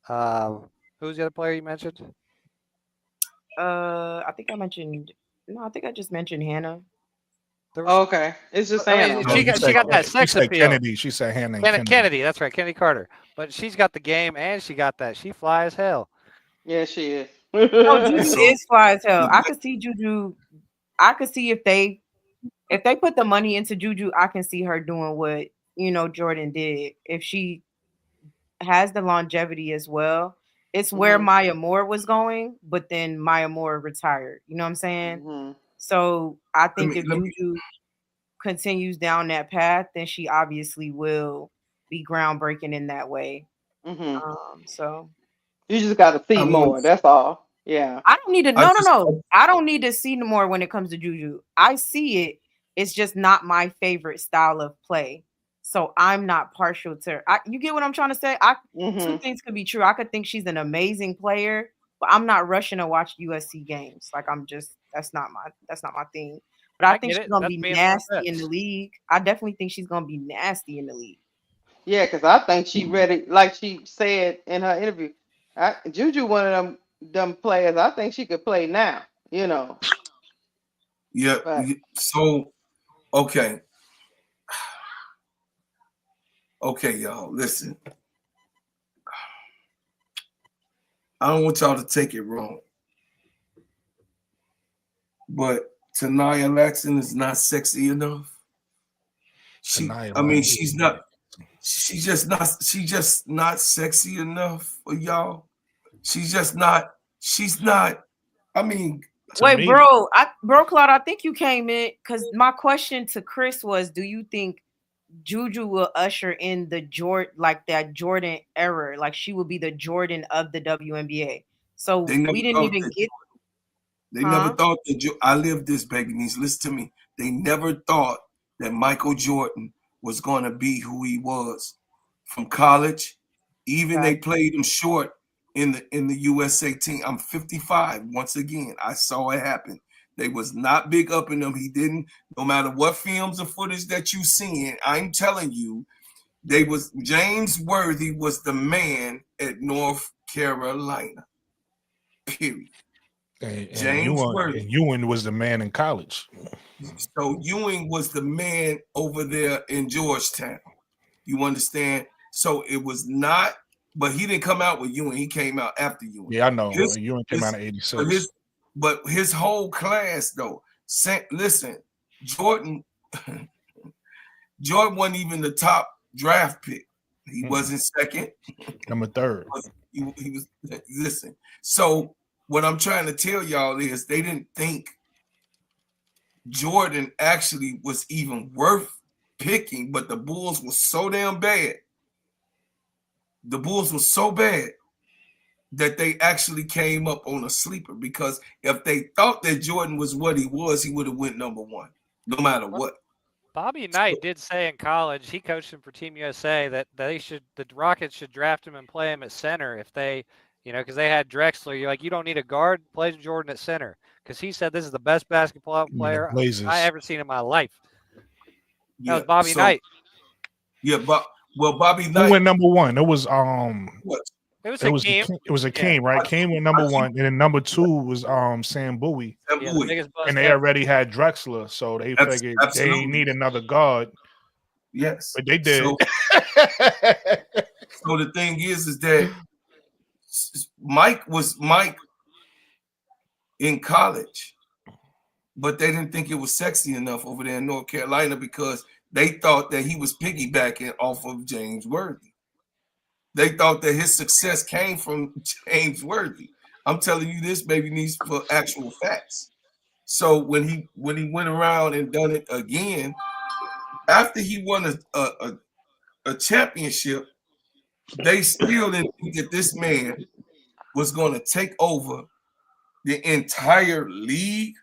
Who's the other player you mentioned? I think I mentioned. No, I think I just mentioned Hannah. There was, Oh, okay, it's just I Hannah. mean, No, Okay. you she said got that you sex said appeal. Kennedy. She said Hannah and Kennedy. Kennedy, that's right, Kennedy Carter. But she's got the game and she got that. She fly as hell. Yeah, she is. No, And Juju so is fly as hell. I could see Juju. I could see if they put the money into Juju, I can see her doing what Jordan did. If she has the longevity as well, it's where Mhm. Maya Moore was going, but then Maya Moore retired. You know what I'm saying? Mhm. So I let think me if let me Juju continues down that path, then she obviously will be groundbreaking in that way. Mhm. So You just got to I see want more. That's all. Yeah. I don't need to. I No, no, just no. I don't need to see no more when it comes to Juju. I see it. It's just not my favorite style of play. So I'm not partial to her. You get what I'm trying to say? Two Mhm. things could be true. I could think she's an amazing player, but I'm not rushing to watch USC games. Like that's not my thing. But I I think get she's it. gonna That's be being one nasty in the bets. league. I definitely think she's gonna be nasty in the league. Yeah, because I think she ready, like she said in her interview. Juju, one of them players. I think she could play now. You know, yeah. but So okay, okay, y'all. Listen, I don't want y'all to take it wrong, but Tanaya Laxton is not sexy enough. Tonight, I mean, like, she's not. She's just not. She's just not sexy enough for y'all. She's just not. She's not. I mean, to Wait, me, bro, Claude, I think you came in because my question to Chris was, do you think Juju will usher in the Jordan era? Like she will be the Jordan of the WNBA. they So never we didn't thought even that. get, They never huh? thought that. I lived this, baby niece. Listen to me. They never thought that Michael Jordan was going to be who he was from college. Even they Fact. played him short in the USA team. I'm 55. Once again, I saw it happen. They was not big up in him. He didn't. No matter what films and footage that you seen, I'm telling you, they was James Worthy was the man at North Carolina. Period. James Worthy. yeah. And And Ewing Ewing was was the the man man in in college. college. So Ewing was the man over there in Georgetown. You understand? So it was not, but he didn't come out with Ewing. He came out after Ewing. Yeah, I know. His Ewing came out his in but '86. his whole class though. Listen, Jordan Jordan wasn't even the top draft pick. He Mm-mm. wasn't second. Number third. He was listen. So what I'm trying to tell y'all is they didn't think Jordan actually was even worth picking, but the Bulls were so damn bad. The Bulls were so bad that they actually came up on a sleeper because if they thought that Jordan was what he was, he would have went number one, no matter Well, what. Bobby So, Knight did say in college he coached him for Team USA that the Rockets should draft him and play him at center if they, because they had Drexler. You're like, you don't need a guard, play Jordan at center because he said this is the best basketball I mean, the player I Blazers. ever seen in my life. That Yeah. was Bobby So Knight. yeah, but well, Bobby Who Knight. went number one? What? It was It was Hakeem. it was a Yeah, King, right? King went number one, and then number two was Sam Bowie, yeah, the biggest and bust they ever. already had Drexler, so they figured they ain't need another guard. Yes, but they did. So the thing is that Mike in college, but they didn't think it was sexy enough over there in North Carolina because they thought that he was piggybacking off of James Worthy. They thought that his success came from James Worthy. I'm telling you this, baby, needs for actual facts. So when he went around and done it again, after he won a championship, they still didn't think that this man was going to take over the entire league.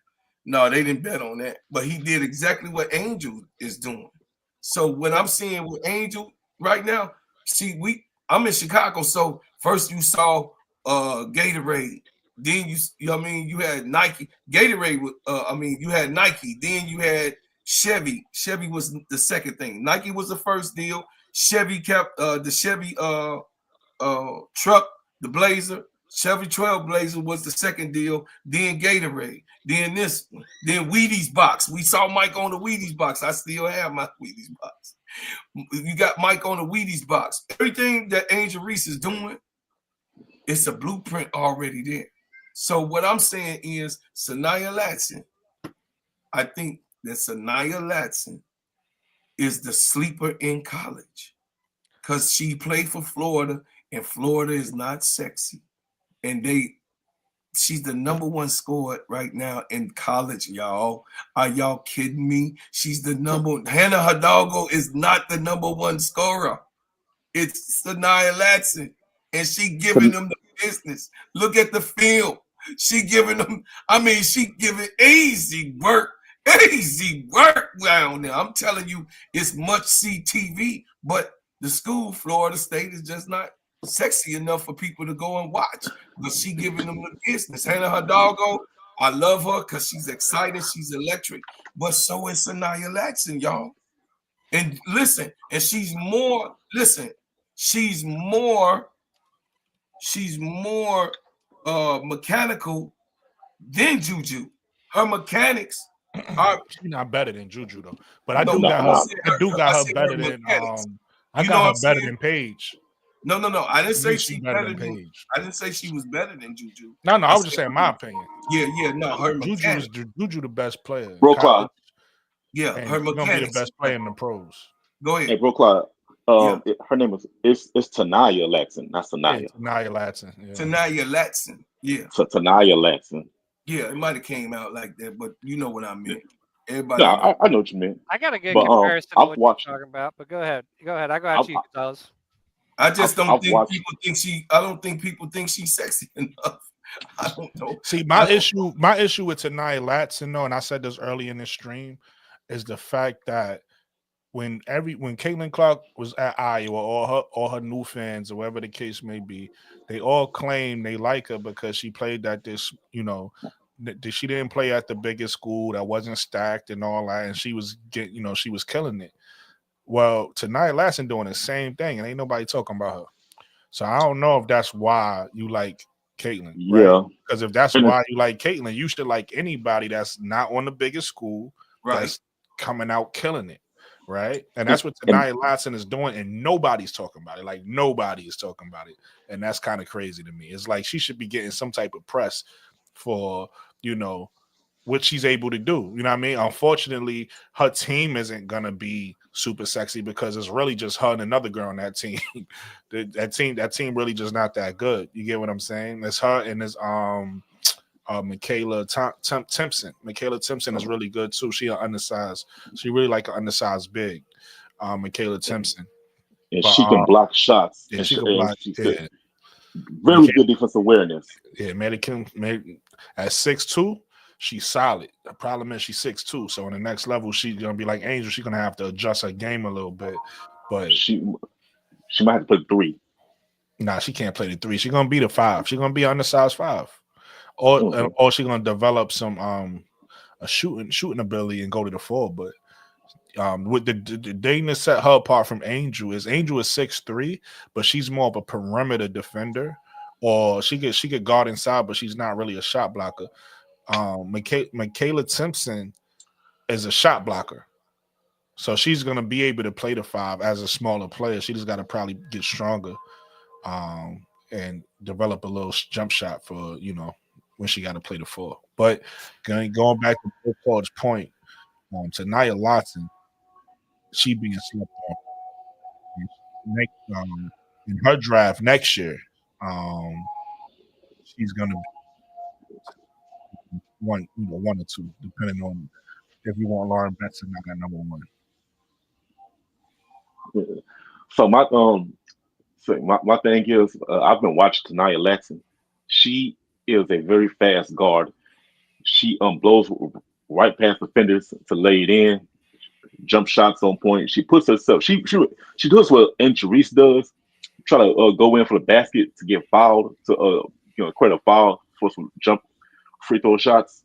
No, they didn't bet on that. But he did exactly what Angel is doing. So when I'm seeing with Angel right now, see, I'm in Chicago. So first you saw Gatorade. Then you know what I mean, you had Nike. Gatorade, you had Nike. Then you had Chevy. Chevy was the second thing. Nike was the first deal. Chevy kept the Chevy truck the Blazer. Chevy Trailblazer was the second deal. Then Gatorade. Then this one. Then Wheaties box. We saw Mike on the Wheaties box. I still have my Wheaties box. You got Mike on the Wheaties box. Everything that Angel Reese is doing, it's a blueprint already there. So what I'm saying is Sanaya Latson. I think that Sanaya Latson is the sleeper in college because she played for Florida, and Florida is not sexy. And she's the number one scorer right now in college, y'all. Are y'all kidding me? She's the number. Hannah Hidalgo is not the number one scorer. It's Sanaya Latson, and she giving them the business. Look at the film. She giving them. I mean, she giving easy work down there. I'm telling you, it's much see TV, but the school, Florida State, is just not sexy enough for people to go and watch. But she giving them the business. Hannah Hidalgo, I love her because she's exciting, she's electric, but so is Sanaya Latson, y'all. And listen, and she's more mechanical than Juju. Her mechanics are She's not better than Juju though. But I no, do no, got I her. said I do got I her said better her than mechanics. I You know what got I'm her better saying? than Paige. No, I didn't I say think she she's better than Paige. I didn't say she was better than Juju. No, I I was just said saying my opinion. no, her Juju is mechanics. Juju the best player in Bro, college, Clyde. Yeah, and her she's gonna be the mechanics. best player in the pros. Go Hey, ahead. bro, Clyde. Yeah. Her name is it's Tanaya Latson, not Yeah, Sanaya. Tanaya Latson. Yeah. Tanaya Latson. Yeah. So Tanaya Latson. Yeah, it might have came out like that, but you know what I meant. Everybody Yeah, know. I know what you meant. I got a good But comparison to I've what watched you're talking about, but go ahead. Go ahead. I go I've, at you, Gonzalez. I just don't I've think watched people think I don't think people think she's sexy enough. I don't know. See, I my don't issue with Tanaya Latson, though, and I said this early in the stream, is the fact that when Caitlin Clark was at Iowa, all her new fans, or whatever the case may be, they all claim they like her because she played at this, she didn't play at the biggest school that wasn't stacked and all that, and she was she was killing it. Well, Tanaya Latson doing the same thing, and ain't nobody talking about her. So I don't know if that's why you like Caitlin, right? yeah. Because if that's And why you like Caitlin, you should like anybody that's not on the biggest school right. that's coming out killing it, right? And and, that's what and Tanaya Latson is doing, and nobody's talking about it. Like nobody is talking about it, and that's kind of crazy to me. It's like she should be getting some type of press for what she's able to do. You know what I mean? Unfortunately, her team isn't gonna be super sexy because it's really just her and another girl on that team. that team really just not that good. You get what I'm saying? It's her and it's Michaela Timpson. Michaela Timpson is really good too. She undersized. She really like an undersized big. Michaela Timpson. But she can block shots. yeah, And, she can and block. she's Yeah, very good defensive awareness. yeah. At 6'2", she's solid. The problem is she's 6'2", so on the next level she's gonna be like Angel. She's gonna have to adjust her game a little bit. But She might have to play 3. nah, she can't play the 3. She's gonna be the 5. She's gonna be undersized 5, or she's gonna develop some a shooting ability and go to the 4. But with the thing that set her apart from Angel is 6'3", but she's more of a perimeter defender, or she could guard inside, but she's not really a shot blocker. Michaela Timpson is a shot blocker, so she's gonna be able to play the 5 as a smaller player. She just got to probably get stronger, and develop a little jump shot for when she got to play the 4. But going back to Paul's point, Tanaya Latson, she being slept on next in her draft next year. She's gonna be one or two, depending on if you want Lauren Benson not at number 1. So my thing is I've been watching Tanaya Latson. She is a very fast guard. She blows right past defenders to lay it in, jump shots on point. She puts herself. She does what Reese does. Try to go in for the basket to get fouled to create a foul for some jump free throw shots.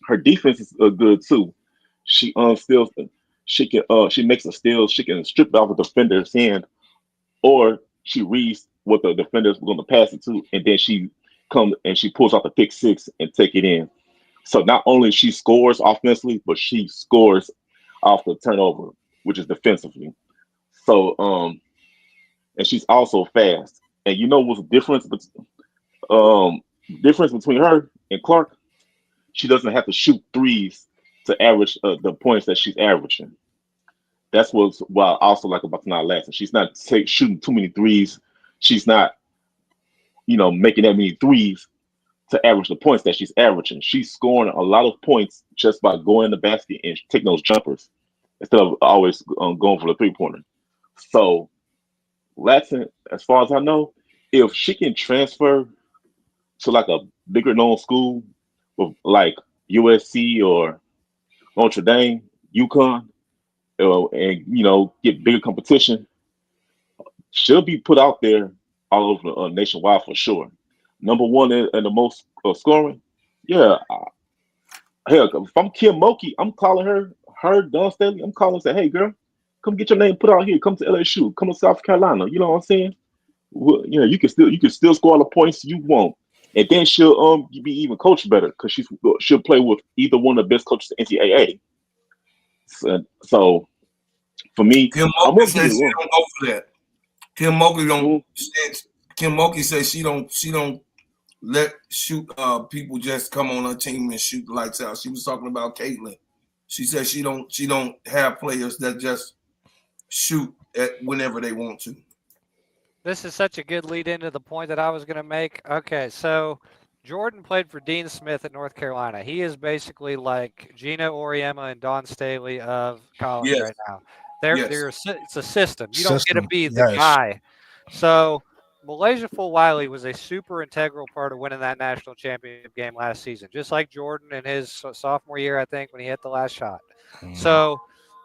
Her defense is good too. She steals. She makes a steal. She can strip off a defender's hand, or she reads what the defenders were going to pass it to, and then she comes and she pulls out the pick six and take it in. So not only she scores offensively, but she scores off the turnover, which is defensively. So and she's also fast. And you know what's the difference? Difference between her and Clark? She doesn't have to shoot threes to average the points that she's averaging. That's what I also like about Tonight Lassie. She's not shooting too many threes. She's not, making that many threes to average the points that she's averaging. She's scoring a lot of points just by going in the basket and taking those jumpers instead of always going for the 3-pointer. So, Latson, as far as I know, if she can transfer to like a bigger known school with like USC or Notre Dame, UConn, and get bigger competition, she'll be put out there all over nationwide for sure. Number one in the most scoring, yeah. Hell, if I'm Kim Mulkey, I'm calling her Dawn Staley. I'm calling and say, hey girl, come get your name put out here. Come to LSU. Come to South Carolina. You know what I'm saying? Well, you can still score all the points you want, and then she'll be even coached better because she'll play with either one of the best coaches in NCAA. So for me, Kim I'm Mulkey gonna give says it she one. don't go for that. Kim Mulkey don't. Mhm. Kim Mulkey says she don't let shoot people just come on her team and shoot the lights out. She was talking about Caitlin. She said she don't have players that just shoot at whenever they want to. This is such a good lead into the point that I was going to make. Okay, so Jordan played for Dean Smith at North Carolina. He is basically like Gino Auriemma and Don Staley of college Yes, right now. yes. It's a system. You don't get to System. be the Yes. guy. So Malaysia Fulwiley was a super integral part of winning that national championship game last season, just like Jordan in his sophomore year, I think, when he hit the last shot. So,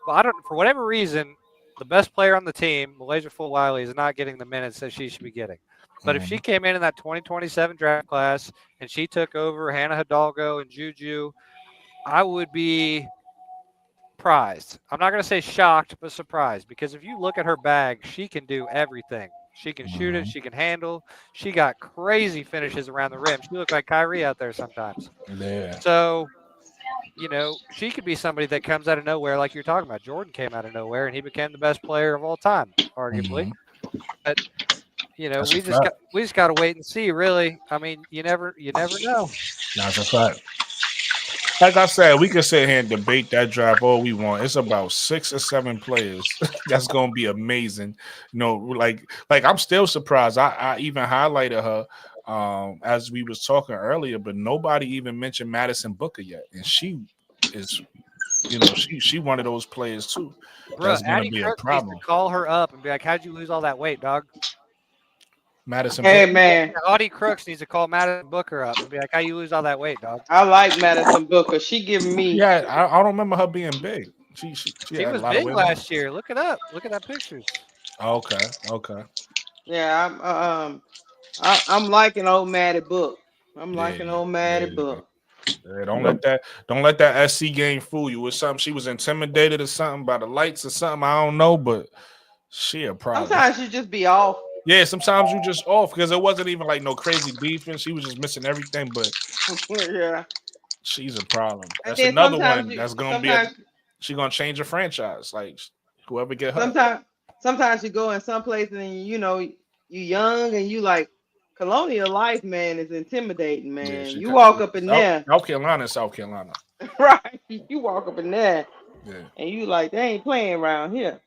but I don't, for whatever reason, the best player on the team, Malaysia Fulwiley, is not getting the minutes that she should be getting. But if she came in that 2027 draft class and she took over Hannah Hidalgo and Juju, I would be surprised. I'm not going to say shocked, but surprised because if you look at her bag, she can do everything. She can shoot it. She can handle. She got crazy finishes around the rim. She looked like Kyrie out there sometimes. Yeah. So, she could be somebody that comes out of nowhere, like you're talking about. Jordan came out of nowhere and he became the best player of all time, arguably. But That's a fact. we just got to wait and see. Really, I mean, you never know. That's a fact. Like I said, we can sit here and debate that draft all we want. It's about 6 or 7 players. That's gonna be amazing. Like I'm still surprised. I even highlighted her as we was talking earlier, but nobody even mentioned Madison Booker yet. And she is, she one of those players too. Bruh, That's gonna Addie be a Crooks needs to problem. call her up and be like, "How'd you lose all that weight, dog?" Madison Hey Booker. man, Audie Crooks needs to call Madison Booker up and be like, "How you lose all that weight, dog?" I like Madison Booker. She giving me Yeah, I don't remember her being big. She She had a was lot of big weight on her. last year. Look it up. Look at that pictures. Okay, okay. yeah. I'm liking old Maddie Book. I'm Yeah, liking old yeah. Maddie Book. Yeah, don't let that SC game fool you. With something she was intimidated or something by the lights or something. I don't know, but she a problem. Sometimes you just be off. Yeah, sometimes you just off because it wasn't even like no crazy defense. She was just missing everything, but Yeah. she's a problem. And That's then another sometimes one you that's gonna be sometimes she gonna change a franchise. Like whoever get her. sometimes sometimes you go in some places and you young and you like colonial life, man, is intimidating, Yeah, man. she You cut walk up in there, South Carolina, South Carolina. right? You walk up in there Yeah. and you like they ain't playing around here.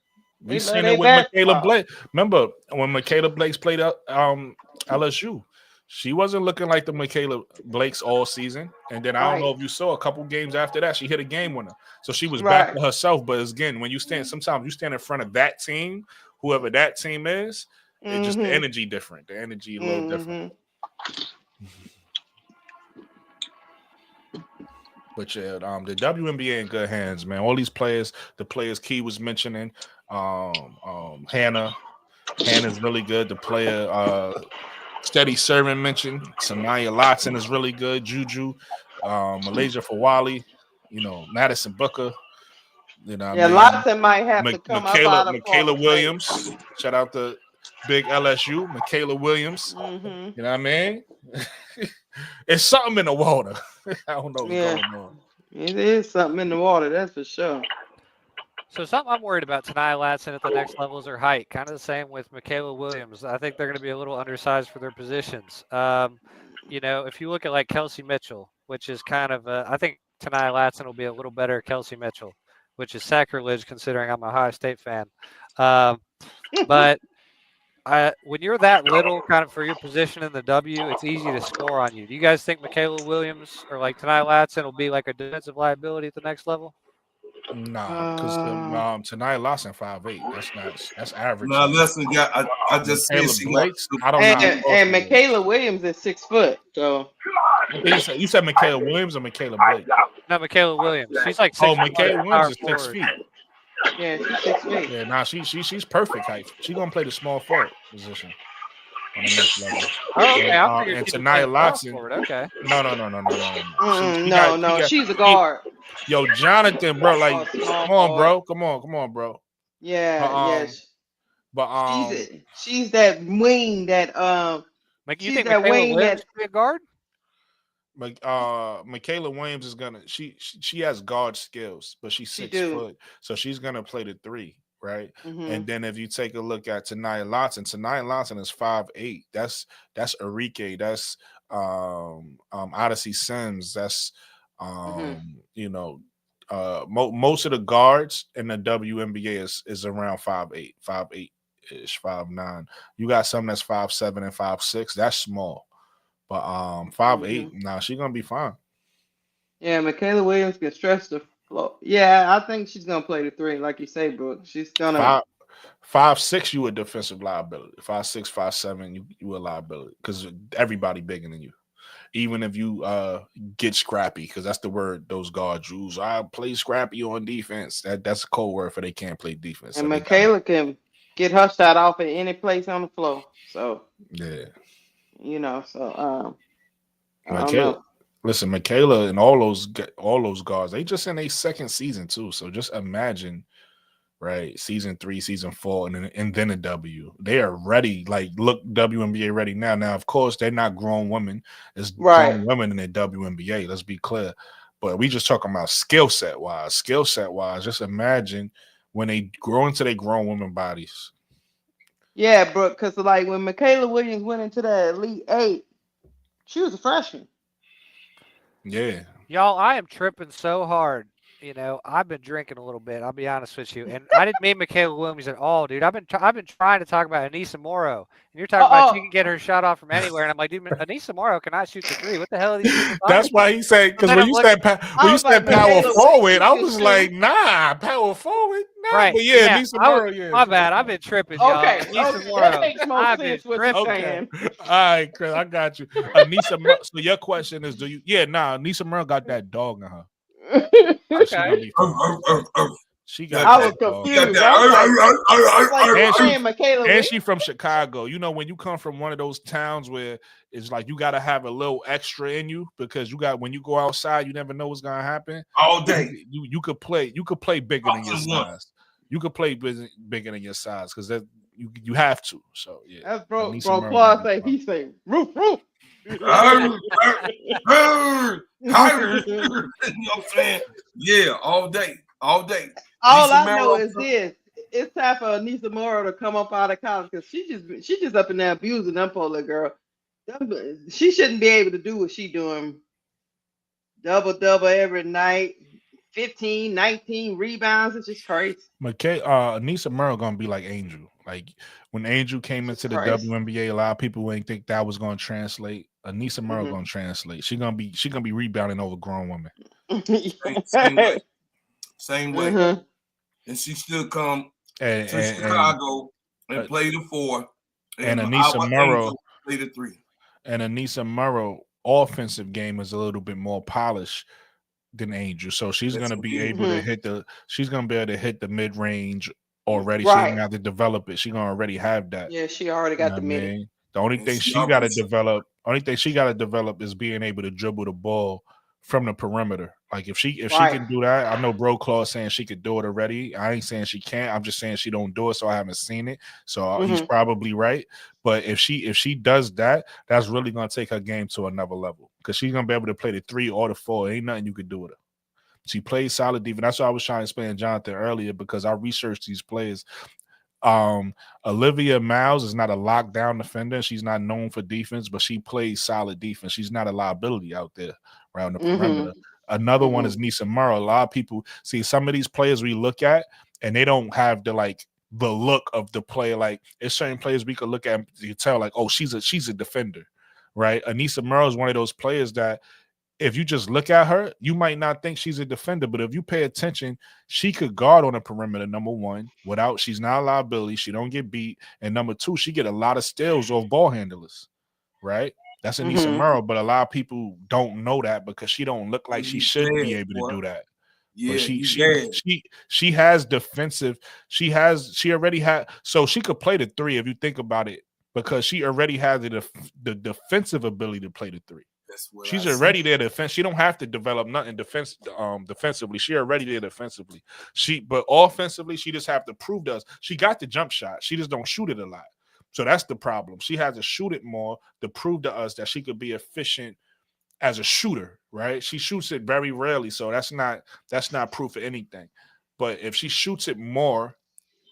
We They love seen it their with Michaela basketball. Blake. Remember when Michaela Blake's played at LSU? She wasn't looking like the Michaela Blakes all season. And then I don't know Right, if you saw a couple games after that, she hit a game winner. So she was back right. to herself. But again, when you stand, sometimes you stand in front of that team, whoever that team is, it just the Mm-hmm. energy different. The energy a little different. Mm-hmm. But yeah, the WNBA in good hands, man. All these players, the players Key was mentioning, Hannah's really good. The player Steady Serv'n mentioned. Sanaya Lotson is really good. Juju, Malaysia Fawali, Madison Booker. You know what I Yeah, mean? Lotson might have to come up Michaela out of Michaela Florida State. Williams. Shout out to big LSU, Michaela Williams. Mm-hmm. You know what I mean? It's something in the water. I don't know what's Yeah, going on. it is something in the water, that's for sure. So something I'm worried about Tanai Latson at the next level is her height. Kind of the same with Michaela Williams. I think they're going to be a little undersized for their positions. If you look at like Kelsey Mitchell, which is kind of, I think Tanai Latson will be a little better Kelsey Mitchell, which is sacrilege considering I'm a Ohio State fan. Um, but when you're that little, kind of for your position in the W, it's easy to score on you. Do you guys think Michaela Williams or like Tanai Latson will be like a defensive liability at the next level? Nah, because tonight Lawson 5'8". That's average Now, size. listen, I just said Michaela she Blakes, got. I don't know how and tall and she is. Michaela Williams is 6 foot, so I think you said Michaela Williams or Michaela Blake? No, Michaela Williams. She's like 6'1", Oh, Michaela Williams power is 6 forward. feet. yeah, she's 6 feet. Yeah, nah, she's perfect height. She's gonna play the small forward position on the next level. Oh, okay. I figured And she'd be playing Tanaya power Lotson. forward. Okay. No. No, she's a guard. Yo, Jonathan, bro, like, Small come on, forward. bro, come on, bro. Yeah, But she's that wing that Like, you she's think that Michaela wing Williams that could be a guard? Michaela Williams is gonna she has guard skills, but she's 6 foot, so she's gonna play the 3, right? And then if you take a look at Tanaya Lotson is 5'8". That's Enrique, that's Odyssey Sims, that's most of the guards in the WNBA is around 5'8 ish, 5'9". You got some that's 5'7" and 5'6". That's small. But 5'8", nah, she's gonna be fine. Yeah, Michaela Williams can stretch the floor. Yeah, I think she's gonna play the 3, like you say, Brooke. She's gonna 5'6", you a defensive liability. 5'6", 5'7", you a liability because everybody bigger than you. Even if you get scrappy, because that's the word those guards use. I play scrappy on defense. That's a code word for they can't play defense. and So Michaela can get her shot off at any place on the floor. So yeah, I don't know. Listen, Michaela and all those guards, they just in a second season too. So just imagine, right? Season 3, season 4, and then a W. They are ready. Like, look, WNBA ready now. Now, of course, they're not grown women. It's grown women in the WNBA. Let's be clear. But we just talking about skill set wise. Just imagine when they grow into their grown women bodies. Yeah, Brooke, because like when Michaela Williams went into the Elite 8, she was a freshman. Yeah. Y'all, I am tripping so hard. I've been drinking a little bit. I'll be honest with you, and I didn't mean Michaela Williams at all, dude. I've been trying to talk about Anissa Morrow, and you're talking about she can get her shot off from anywhere, and I'm like, dude, Anissa Morrow cannot shoot the 3. What the hell are these people talking That's why he said, because when you said power forward, I was like, nah, power forward, nah. Right. But yeah, Anissa Morrow, yeah. My bad. I've been tripping, y'all. Anissa Morrow. That makes more sense what you're saying. All right, Chris, I got you. Anissa Morrow. So your question is, Anissa Morrow got that dog in her. Okay. She got. I was confused. And she from Chicago. When you come from one of those towns where it's like you got to have a little extra in you because when you go outside, you never know what's gonna happen. All day. You could play bigger than your size. You could play bigger than your size because that you have to. So yeah. That's bro. Claude say he say roof. You know what I'm saying? Yeah, all day. All Lisa I Morrow, know is this: it's time for Anissa Morrow to come up out of college because she just up in there abusing them poor little girl. She shouldn't be able to do what she doing. Double every night, 15, 19 rebounds. It's just crazy. Anissa Morrow gonna be like Angel. Like when Angel came into the WNBA, a lot of people wouldn't think that was gonna translate. Anissa Morrow gonna translate. She gonna be rebounding over grown women. Same way. And she still come to Chicago and play the 4. And Anissa Morrow play the 3. And Anissa Morrow offensive game is a little bit more polished than Angel, so she's gonna be able to hit the mid range already. She doesn't have to develop it. She's gonna already have that. Yeah, she already got the mid. The only thing she got to develop is being able to dribble the ball from the perimeter. Like if she Right. can do that, I know Bro Claw is saying she could do it already. I ain't saying she can't. I'm just saying she don't do it, so I haven't seen it. So he's Mhm. probably right. But if she does that, that's really gonna take her game to another level because she's gonna be able to play the 3 or the 4. Ain't nothing you could do with her. She plays solid defense. That's what I was trying to explain to Jonathan earlier because I researched these players. Olivia Miles is not a lockdown defender. She's not known for defense, but she plays solid defense. She's not a liability out there around the perimeter. Mhm. Another one is Mhm. Nisa Murrow. A lot of people see some of these players we look at and they don't have the look of the player. Like there's certain players we could look at and you tell like, oh, she's a defender, right? Anissa Murrow is one of those players that if you just look at her, you might not think she's a defender, but if you pay attention, she could guard on the perimeter. Number one, without she's not a liability, she don't get beat, and number two, she get a lot of steals off ball handlers, right? That's Anissa Mhm. Murrow, but a lot of people don't know that because she don't look like she You should be bad, able to boy. do that. Yeah, But you bad. she has defensive. She already had so she could play the 3 if you think about it because she already has the defensive ability to play the 3. That's what I She's said. already there defense. She don't have to develop nothing defensively. She already there defensively. But offensively, she just have to prove to us. She got the jump shot. She just don't shoot it a lot. So that's the problem. She has to shoot it more to prove to us that she could be efficient as a shooter, right? She shoots it very rarely, so that's not proof of anything. But if she shoots it more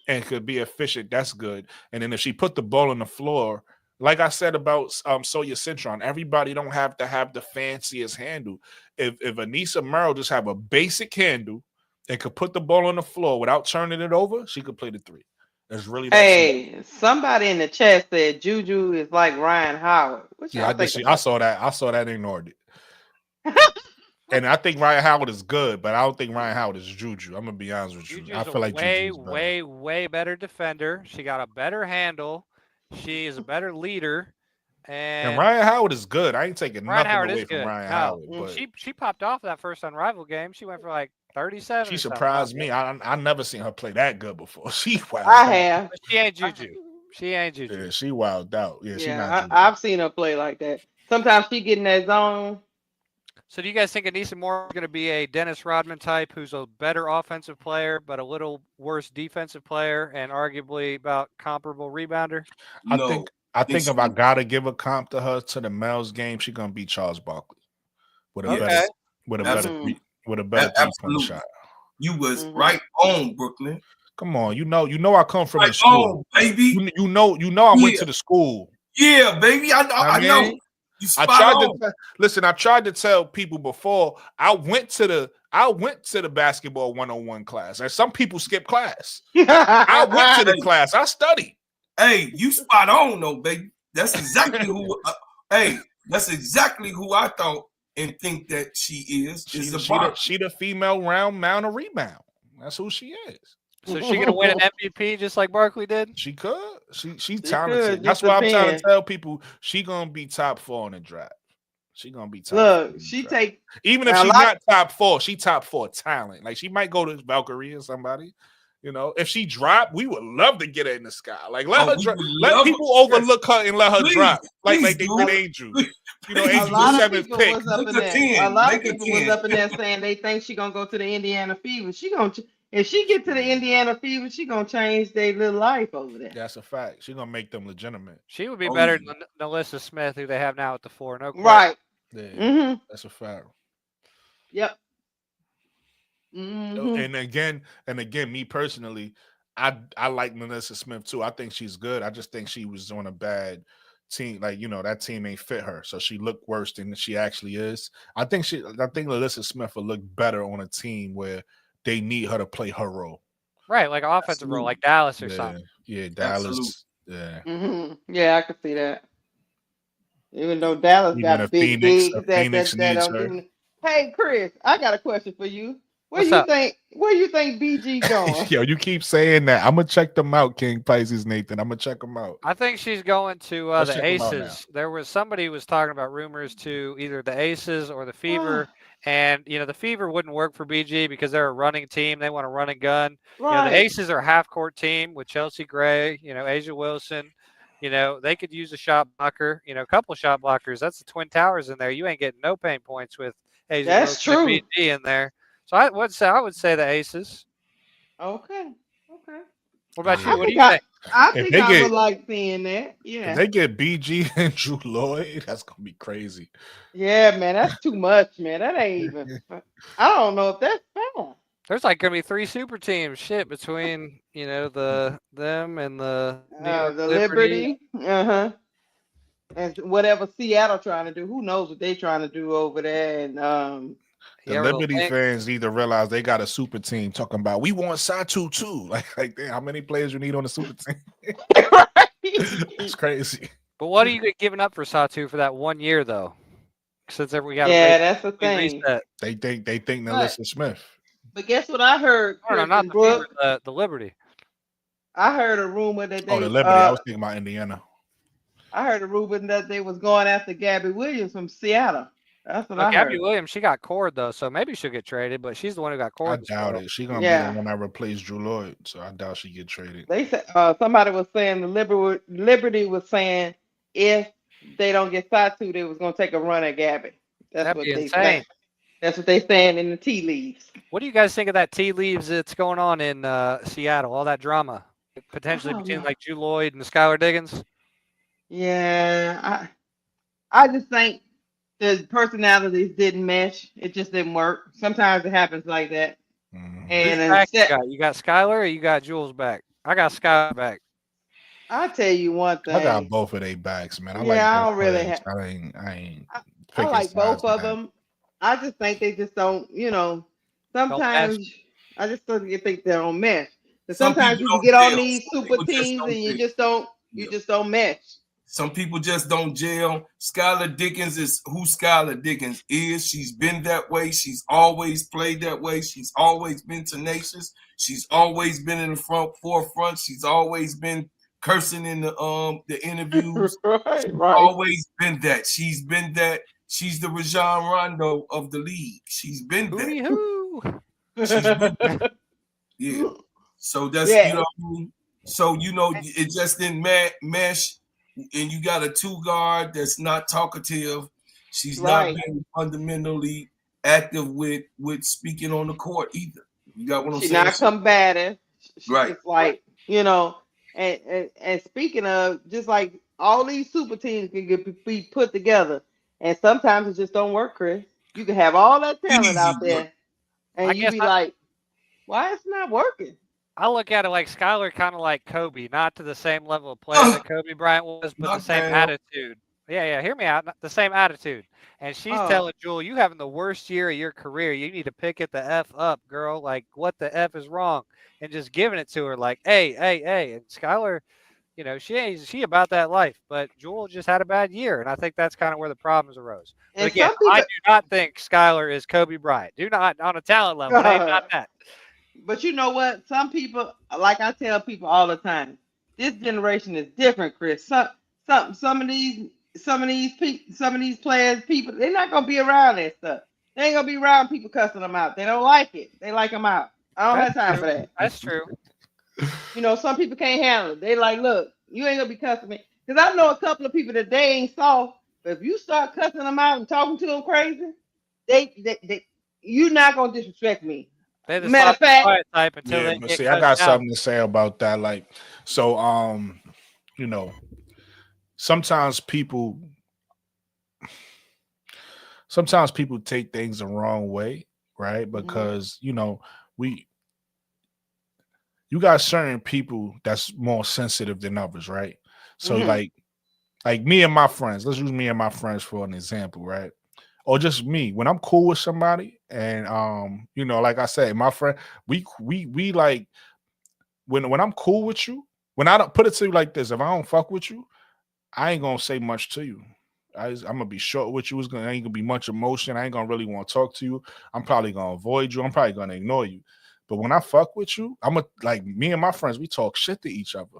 and could be efficient, that's good. And then if she put the ball on the floor, like I said about Soya Cintron, everybody don't have to have the fanciest handle. If Anissa Murrow just have a basic handle and could put the ball on the floor without turning it over, she could play the 3. It's really that simple. Hey, somebody in the chat said Juju is like Ryan Howard. What Yeah, y'all I just think see. I about saw that. I saw that and ignored it. that? And I think Ryan Howard is good, but I don't think Ryan Howard is Juju. I'm gonna be honest with you. I Juju's a feel like Juju way, is better. way, way better defender. She got a better handle. She is a better leader. And And Ryan Howard is good. I ain't taking Ryan nothing Howard is away from good. Ryan No, Howard, Mm. but she popped off that first unrivaled game. She went for like 37 she or something. surprised me. I never seen her play that good before. She I wowed out. have. But she ain't I- Juju. She ain't Juju. Yeah, she wowed out. Yeah, she not yeah, Juju. I've seen her play like that. Sometimes she get in that zone. So do you guys think Anissa Moore is going to be a Dennis Rodman type who's a better offensive player but a little worse defensive player and arguably about comparable rebounder? I No, think I I think think she if I can. gotta give a comp to her to the Mels game, she gonna beat Charles Barkley with a better Okay. Okay. with a better Mhm. Absolutely, three with a better 3-point absolutely. shot. You was Mhm. right on, Brooklyn. Come on, you know I come from Right the school. on, baby. You know I went Yeah, to the school. yeah, baby. I I know. mean, You I spot tried to on. listen. I tried to tell people before I went to the basketball 101 class, and some people skip class. I went to the Hey, class. I studied. hey, you spot on, though, baby. That's exactly who. Hey, that's exactly who I thought and think that she is. She Is the the she the Barkley. she the female round mound of rebound. That's who she is. So is she going to win an MVP just like Barkley did? She could. She's She could. talented. Just That's why I'm trying to depends. tell people she gonna be top 4 in the draft. She gonna be top 4 Look, in the she draft. take Even if a she's lot. not top 4, she top 4 talent. Like she might go to Valkyrie or somebody. You know, if she drop, we would love to get her in the sky. Like let Oh, her we drop. would Let love people it. Yes, overlook her and let her please, drop. Like please they do. did Angel. Please, You know, A please Angel the lot do. of 7th people pick. was up Make in a there. A 10. lot of Make a people was 10. up in there saying they think she gonna go to the Indiana Fever. She gonna if she get to the Indiana Fever, she gonna change their little life over there. That's a fact. She's gonna make them legitimate. She would be Oh, better yeah. than Nalissa Smith, who they have now at the 4. No question. Right. Yeah, Mhm. that's a fact. Yep. Mhm. And again, me personally, I like Melissa Smith too. I think she's good. I just think she was on a bad team. Like that team ain't fit her, so she looked worse than she actually is. I think Melissa Smith will look better on a team where they need her to play her role. Right, like an offensive role, Absolutely. like Dallas or Yeah, something. yeah, Absolutely. Dallas. Yeah, Mhm. Yeah, I can see that. Even though Dallas even got if big Phoenix, if bigs that Phoenix that needs don't her. do. Hey, Chris, I got a question for you. What's up? Where you think BG going? Yo, you keep saying that. I'm gonna check them out, King Pisces Nathan. I'm gonna check them out. I think she's going to Let's the check them out now. Aces. There was somebody who was talking about rumors to either the Aces or the Fever, and the Fever wouldn't work for BG because they're a running team. They want to run and gun. The Right. Aces are a half court team with Chelsea Gray, Asia Wilson. They could use a shot blocker. A couple shot blockers. That's the Twin Towers in there. You ain't getting no paint points with Asia That's Wilson and true. BG in there. So I would say the Aces. Okay. Okay. What about Yeah. you? What do you think? I If think they I would get like seeing that. if Yeah. they get BG and Drew Lloyd, that's gonna be crazy. Yeah, man, that's too much, man. That ain't even. I don't know if that's fair. There's like gonna be 3 super teams. Shit, between them and the New York The Liberty. Liberty, and whatever Seattle trying to do. Who knows what they trying to do over there? And The Yeah, or the Liberty Lynx. fans need to realize they got a super team talking about we want Satu too. Like damn, how many players you need on the super team? It's crazy. But what are you giving up for Satu for that 1 year though? Since we got to yeah, that's the thing. reset. They think But Nelissa Smith. guess what I heard, No, no, Chris not and the Fever, Brooke. the Liberty. I heard a rumor that Oh, the they Liberty. I was thinking about Indiana. I heard a rumor that they was going after Gabby Williams from Seattle. That's what I Gabby heard. Williams, she got cored though, so maybe she'll get traded. But she's the one who got I cored this doubt fall. it. She gonna be the Yeah. one that replaced Drew Lloyd, so I doubt she get traded. They said somebody was saying the Liberty was saying if they don't get Satu, they was gonna take a run at Gabby. That's That'd what be they insane. saying. That's what they saying in the tea leaves. What do you guys think of that tea leaves that's going on in Seattle? All that drama potentially Oh, between no. like Drew Lloyd and Skylar Diggins. Yeah, I just think the personalities didn't mesh. It just didn't work. Sometimes it happens like that. Mhm. Who's And back? instead, You got Skylar or you got Jules back? I got Skylar back. I'll tell you one I got thing. both of their backs, man. I like Yeah, I both don't really players. have. I ain't I picking like both sides, of man. them. I just think they just don't, Don't mesh. sometimes I just don't think they don't mesh. But Some sometimes people you can don't get on gel. these Some super people just teams don't and gel. you Yeah. just don't mesh. Some people just don't gel. Skylar Dickens is who Skylar Dickens is. She's been that way. She's always played that way. She's always been tenacious. She's always been in the forefront. She's always been cursing in the interviews. right, She's right. always been that. She's been that. She's the Rajon Rondo of the league. She's been that. Hooey hoo. She's been that. Yeah. So that's Yeah, what I mean. So it just didn't mesh, and you got a 2 guard that's not talkative. She's not right. being fundamentally active with speaking on the court either. You got what I'm She's saying? not combative. She's Right. just like, and speaking of, just like all these super teams can be put together, and sometimes it just don't work, Chris. You can have all that talent Easy out work. there, I and you guess be like, why it's not working? I look at it like Skylar, kind of like Kobe, not to the same level of play that Kobe Bryant was, but the Knock same down. attitude. Yeah, hear me out. The same attitude. And she's Oh, telling Jewel, you having the worst year of your career. You need to pick it the F up, girl. Like, what the F is wrong? And just giving it to her like, hey. And Skylar, she about that life. But Jewel just had a bad year. And I think that's kind of where the problems arose. But and again, some I people, do not think Skylar is Kobe Bryant. Do not, on a talent level, it ain't not that. but you know what? Some people, like I tell people all the time, this generation is different, Chris. Some of these players, people, they're not gonna be around that stuff. They ain't gonna be around people cussing them out. They don't like it. They like them out. I don't have time for that. That's true. Some people can't handle it. They like, look, you ain't gonna be cussing me. Because I know a couple of people that they ain't soft, but if you start cussing them out and talking to them crazy, they you're not gonna disrespect me. They're the Matter of soft fact, quiet type until Yeah, they but get see, I cussed got out. something to say about that. Like, so you know, sometimes people take things the wrong way, right? Because you got certain people that's more sensitive than others, right? So like me and my friends, let's use me and my friends for an example, right? Or just me, when I'm cool with somebody, and like I said, my friend, we like when I'm cool with you, when I don't put it to you like this, if I don't fuck with you, I ain't gonna say much to you. I'm gonna be short with you. Ain't gonna be much emotion. I ain't gonna really want to talk to you. I'm probably gonna avoid you. I'm probably gonna ignore you. But when I fuck with you, like me and my friends, we talk shit to each other.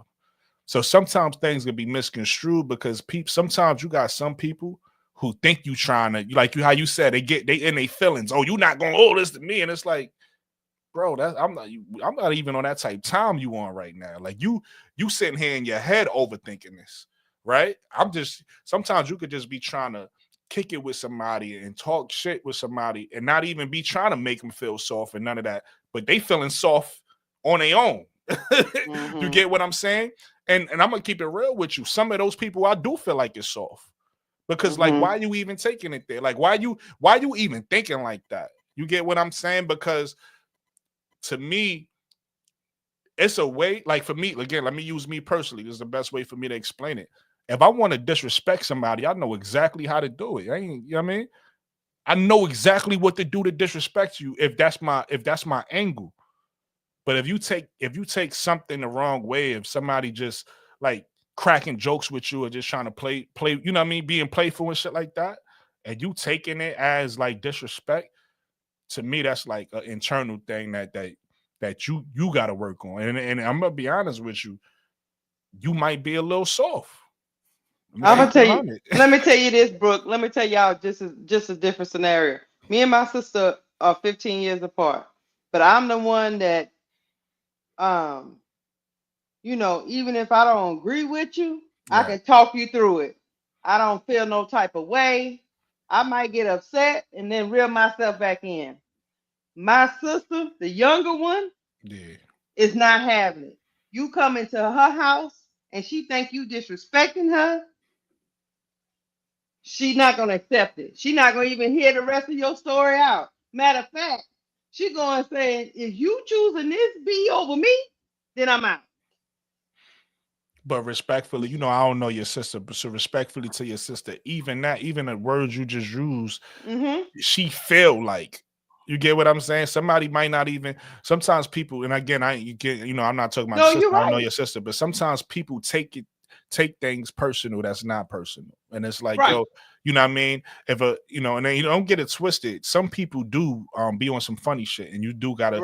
So sometimes things can be misconstrued because sometimes you got some people who think you trying to, like how you said, they in their feelings. Oh, you not gonna owe this to me, and it's like, bro, I'm not even on that type of time you on right now. Like you sitting here in your head overthinking this, right? Sometimes you could just be trying to kick it with somebody and talk shit with somebody and not even be trying to make them feel soft and none of that, but they feeling soft on their own. You get what I'm saying? And I'm gonna keep it real with you. Some of those people I do feel like it's soft. Because like, why are you even taking it there? Like, why you even thinking like that? You get what I'm saying? Because to me, it's a way, like for me, again, let me use me personally. This is the best way for me to explain it. If I want to disrespect somebody, I know exactly how to do it. You know what I mean? I know exactly what to do to disrespect you if that's my angle. But if you take something the wrong way, if somebody just like cracking jokes with you or just trying to play, you know what I mean, being playful and shit like that, and you taking it as like disrespect, to me, that's like an internal thing that you got to work on. And I'm gonna be honest with you, you might be a little soft. I'm gonna tell you. Let me tell you this, Brooke. Let me tell y'all just a different scenario. Me and my sister are 15 years apart, but I'm the one that, even if I don't agree with you, I can talk you through it. I don't feel no type of way. I might get upset and then reel myself back in. My sister, the younger one, is not having it. You come into her house and she think you disrespecting her. She's not gonna accept it. She's not gonna even hear the rest of your story out. Matter of fact, she gonna say, if you choosing this B over me, then I'm out. But respectfully, I don't know your sister, but so respectfully to your sister, even the words you just used, she feel like, you get what I'm saying? Somebody might not even, sometimes people, and again, I'm not talking about No, sister, you're I don't know right. your sister, but sometimes people take things personal that's not personal. And it's like, Right. yo, you know what I mean? If and then you don't get it twisted. Some people do be on some funny shit, and you do gotta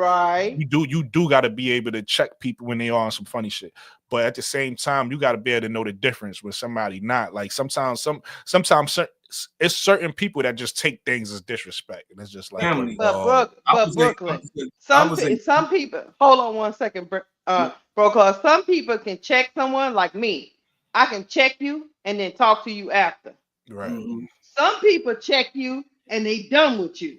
be able to check people when they are on some funny shit. But at the same time, you gotta be able to know the difference with somebody not. Like sometimes it's certain people that just take things as disrespect, and it's just like, Family. But Brooklyn, some people. Hold on one second, bro. Cause some people can check someone like me. I can check you and then talk to you after. Right. Some people check you and they done with you.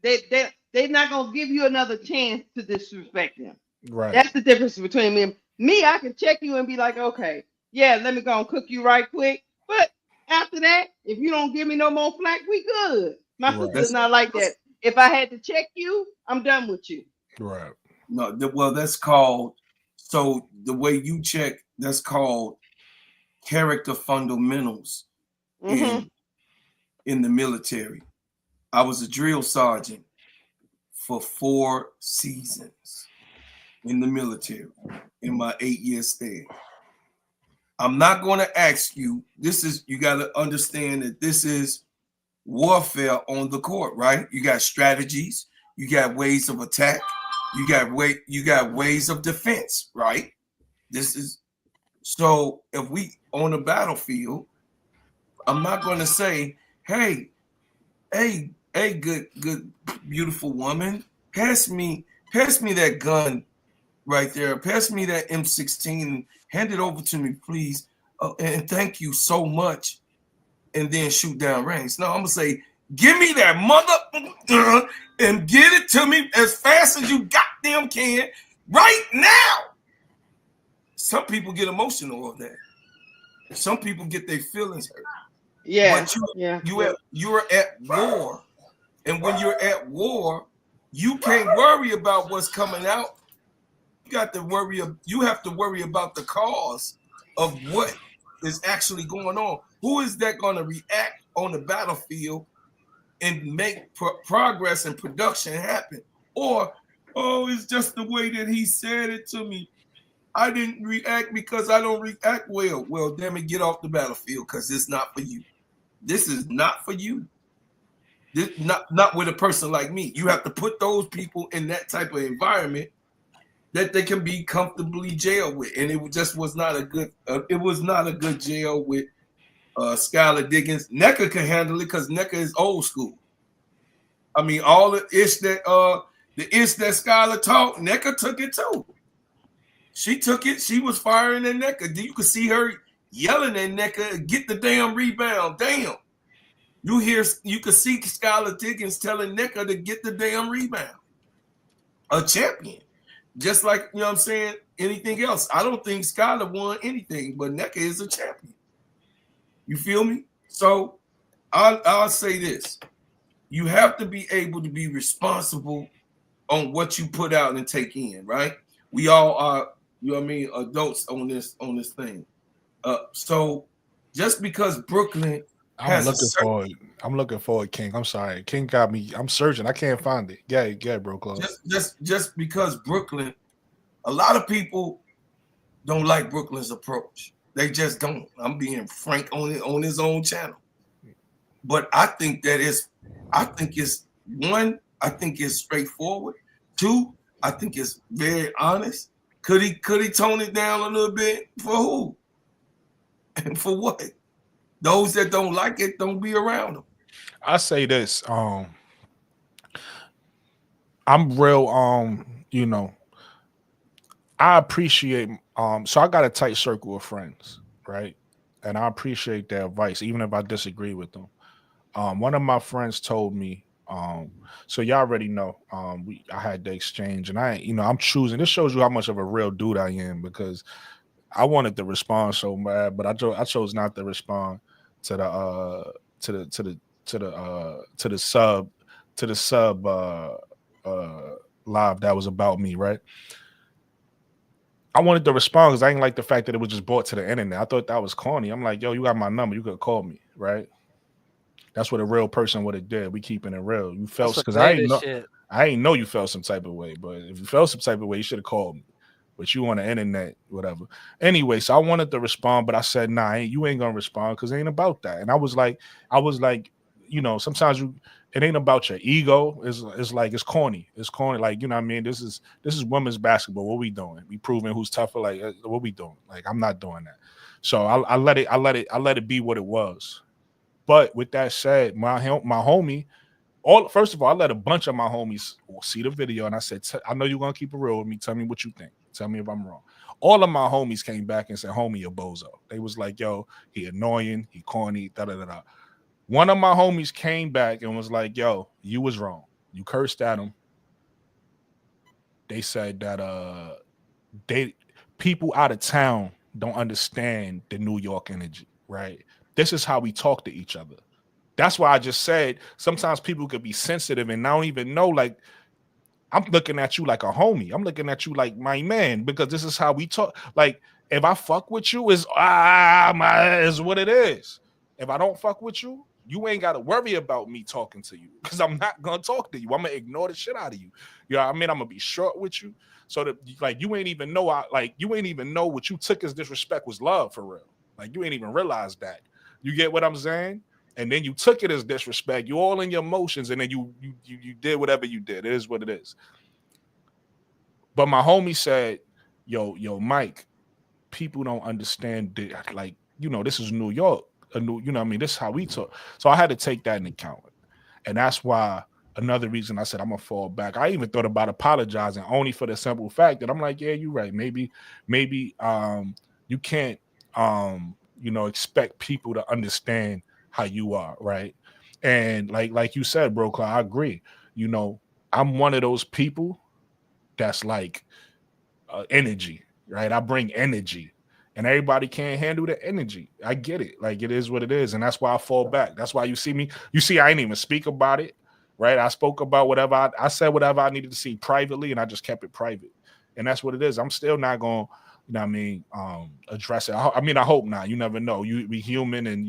They're not gonna give you another chance to disrespect them. Right. That's the difference between me and me. I can check you and be like, okay, yeah, let me go and cook you right quick. But after that, if you don't give me no more flack, we good. My sister's not like that. If I had to check you, I'm done with you. Right. No, well, that's called, so the way you check, that's called character fundamentals in the military. I was a drill sergeant for 4 seasons in the military in my 8-year stay. I'm not going to ask you, you got to understand that this is warfare on the court, right? You got strategies, you got ways of attack, you got ways of defense, right? So if we on a battlefield, I'm not going to say, hey, good, beautiful woman, pass me that gun right there. Pass me that M16 and hand it over to me, please. And thank you so much. And then shoot down range. No, I'm gonna say, give me that mother and get it to me as fast as you goddamn can right now. Some people get emotional of that. Some people get their feelings hurt. Yeah. But you're at war. And when you're at war, you can't worry about what's coming out. You have to worry about the cause of what is actually going on. Who is that going to react on the battlefield and make progress and production happen? Or, it's just the way that he said it to me. I didn't react because I don't react well. Well, damn it, get off the battlefield because it's not for you. This is not for you. This, not with a person like me. You have to put those people in that type of environment that they can be comfortably jailed with, and it just was not a good. It was not a good jail with Skylar Diggins. NECA can handle it because NECA is old school. I mean, all the ish that Skylar taught, NECA took it too. She took it. She was firing at NECA. You could see her yelling at NECA, get the damn rebound. Damn. You could see Skylar Diggins telling Nika to get the damn rebound. A champion. Just like, you know what I'm saying, anything else. I don't think Skylar won anything, but Nika is a champion. You feel me? So I'll say this. You have to be able to be responsible on what you put out and take in, right? We all are, you know what I mean, adults on this thing. So just because Brooklyn I'm has a looking certain for it. I'm looking for it, King. I'm sorry. King got me. I'm searching. I can't find it. Yeah, bro, close. just because Brooklyn, a lot of people don't like Brooklyn's approach. They just don't. I'm being frank on it on his own channel. But I think it's one, I think it's straightforward. Two, I think it's very honest. Could he tone it down a little bit? For who? And for what? Those that don't like it don't be around him. I say this. I'm real. I appreciate. So I got a tight circle of friends, right? And I appreciate their advice, even if I disagree with them. One of my friends told me. So y'all already know. I had the exchange, and I'm choosing. This shows you how much of a real dude I am because I wanted to respond so bad, but I chose not to respond to to the to the to the to the sub to the sub live that was about me, right? I wanted to respond because I didn't like the fact that it was just brought to the internet. I thought that was corny. I'm like, yo, you got my number, you could call me, right? That's what a real person would have did. We keeping it real. You That's felt some because David shit. I ain't know you felt some type of way, but if you felt some type of way, you should have called me. But you on the internet, whatever. Anyway, so I wanted to respond, but I said, nah, you ain't gonna respond because it ain't about that. And I was like, sometimes it ain't about your ego. It's like it's corny. It's corny. Like, you know what I mean? This is women's basketball. What we doing? We proving who's tougher. Like, what we doing? Like, I'm not doing that. So I let it be what it was. But with that said, my homie, first of all, I let a bunch of my homies see the video, and I said, I know you're gonna keep it real with me. Tell me what you think. Tell me if I'm wrong. All of my homies came back and said, "Homie, a bozo." They was like, "Yo, he annoying, he corny." Da da da da. One of my homies came back and was like, "Yo, you was wrong. You cursed at him." They said that they people out of town don't understand the New York energy, right? This is how we talk to each other. That's why I just said sometimes people could be sensitive and I don't even know. Like, I'm looking at you like a homie. I'm looking at you like my man because this is how we talk. Like, if I fuck with you, is what it is. If I don't fuck with you, you ain't got to worry about me talking to you because I'm not gonna talk to you. I'm gonna ignore the shit out of you. You know what I mean? I'm gonna be short with you. So that, like, you ain't even know what you took as disrespect was love for real. Like, you ain't even realize that. You get what I'm saying? And then you took it as disrespect. You all in your emotions, and then you did whatever you did. It is what it is. But my homie said, yo, Mike, people don't understand that, like, this is New York. This is how we talk. So I had to take that into account. And that's why another reason I said I'm gonna fall back. I even thought about apologizing only for the simple fact that I'm like, yeah, you're right. Maybe you can't expect people to understand how you are, right? And like you said, bro, I agree. I'm one of those people that's like energy, right? I bring energy, and everybody can't handle the energy. I get it. Like, it is what it is, and that's why I fall back. That's why you see me. You see, I ain't even speak about it, right? I spoke about whatever I said, whatever I needed to see privately, and I just kept it private. And that's what it is. I'm still not going, address it. I hope not. You never know. We human, and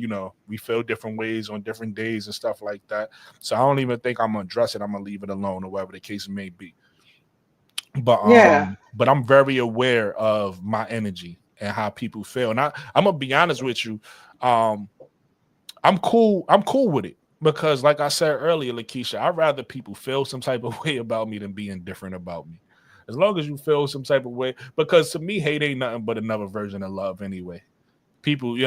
we feel different ways on different days and stuff like that. So I don't even think I'm gonna address it. I'm gonna leave it alone, or whatever the case may be. Yeah. But I'm very aware of my energy and how people feel. And I'm gonna be honest with you. I'm cool with it because, like I said earlier, Lakeisha, I'd rather people feel some type of way about me than being different about me. As long as you feel some type of way, because to me, hate ain't nothing but another version of love anyway. People,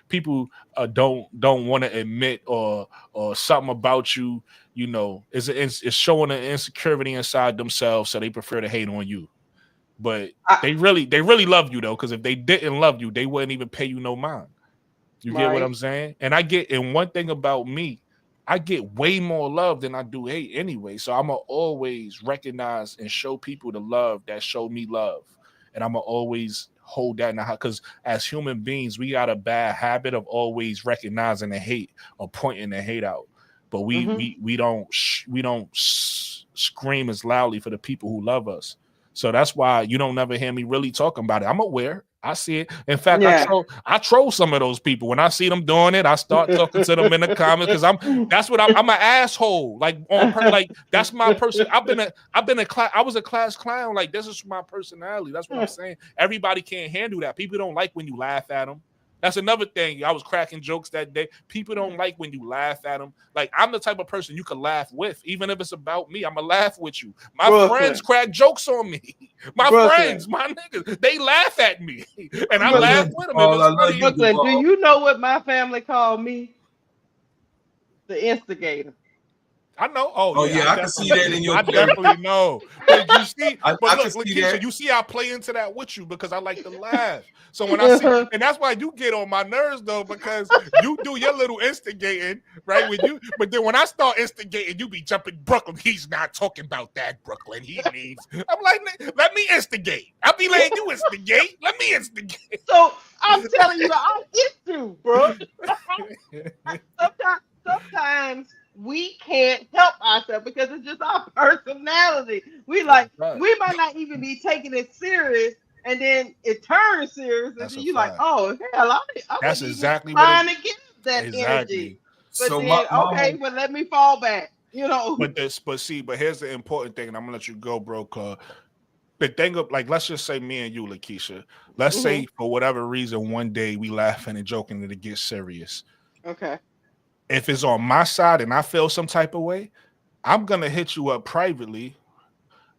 people don't want to admit or something about you, is showing an insecurity inside themselves, so they prefer to hate on you. But I, they really love you though, because if they didn't love you, they wouldn't even pay you no mind. You get what Right. I'm saying? And one thing about me, I get way more love than I do hate anyway. So I'm going to always recognize and show people the love that show me love. And I'm going to always hold that in the heart. Because as human beings, we got a bad habit of always recognizing the hate or pointing the hate out. But we don't scream as loudly for the people who love us. So that's why you don't never hear me really talking about it. I'm aware. I see it. In fact, Yeah. I troll some of those people. When I see them doing it, I start talking to them in the comments because I'm an asshole. Like that's my person. I was a class clown. Like this is my personality. That's what I'm saying. Everybody can't handle that. People don't like when you laugh at them. That's another thing. I was cracking jokes that day. People don't like when you laugh at them. Like I'm the type of person you can laugh with, even if it's about me. I'm gonna laugh with you. My friends crack jokes on me. My friends, my niggas, they laugh at me, and I laugh with them if it's funny. Brooklyn, do you know what my family called me? The instigator. I know. Oh yeah, I can see that in your I character. definitely know. But you see, I but can look, see Lakeisha, that. you see, I play into that with you because I like to laugh. So when I see, and that's why you get on my nerves though, because you do your little instigating, right? But then when I start instigating, you be jumping. Brooklyn, he's not talking about that. Brooklyn, he means. I'm like, let me instigate. I'll be letting you instigate. Let me instigate. So I'm telling you, I get you, bro. Sometimes we can't help ourselves because it's just our personality. We might not even be taking it serious, and then it turns serious, and That's then a you like, fact. oh hell, I That's wasn't even exactly what it. trying to give that Exactly. energy. But So then my okay, well let me fall back. But here's the important thing, and I'm gonna let you go, bro. Cause the thing of like, let's just say me and you, Lakeisha. Let's say for whatever reason, one day we laughing and joking and it gets serious. Okay. If it's on my side and I feel some type of way, I'm gonna hit you up privately.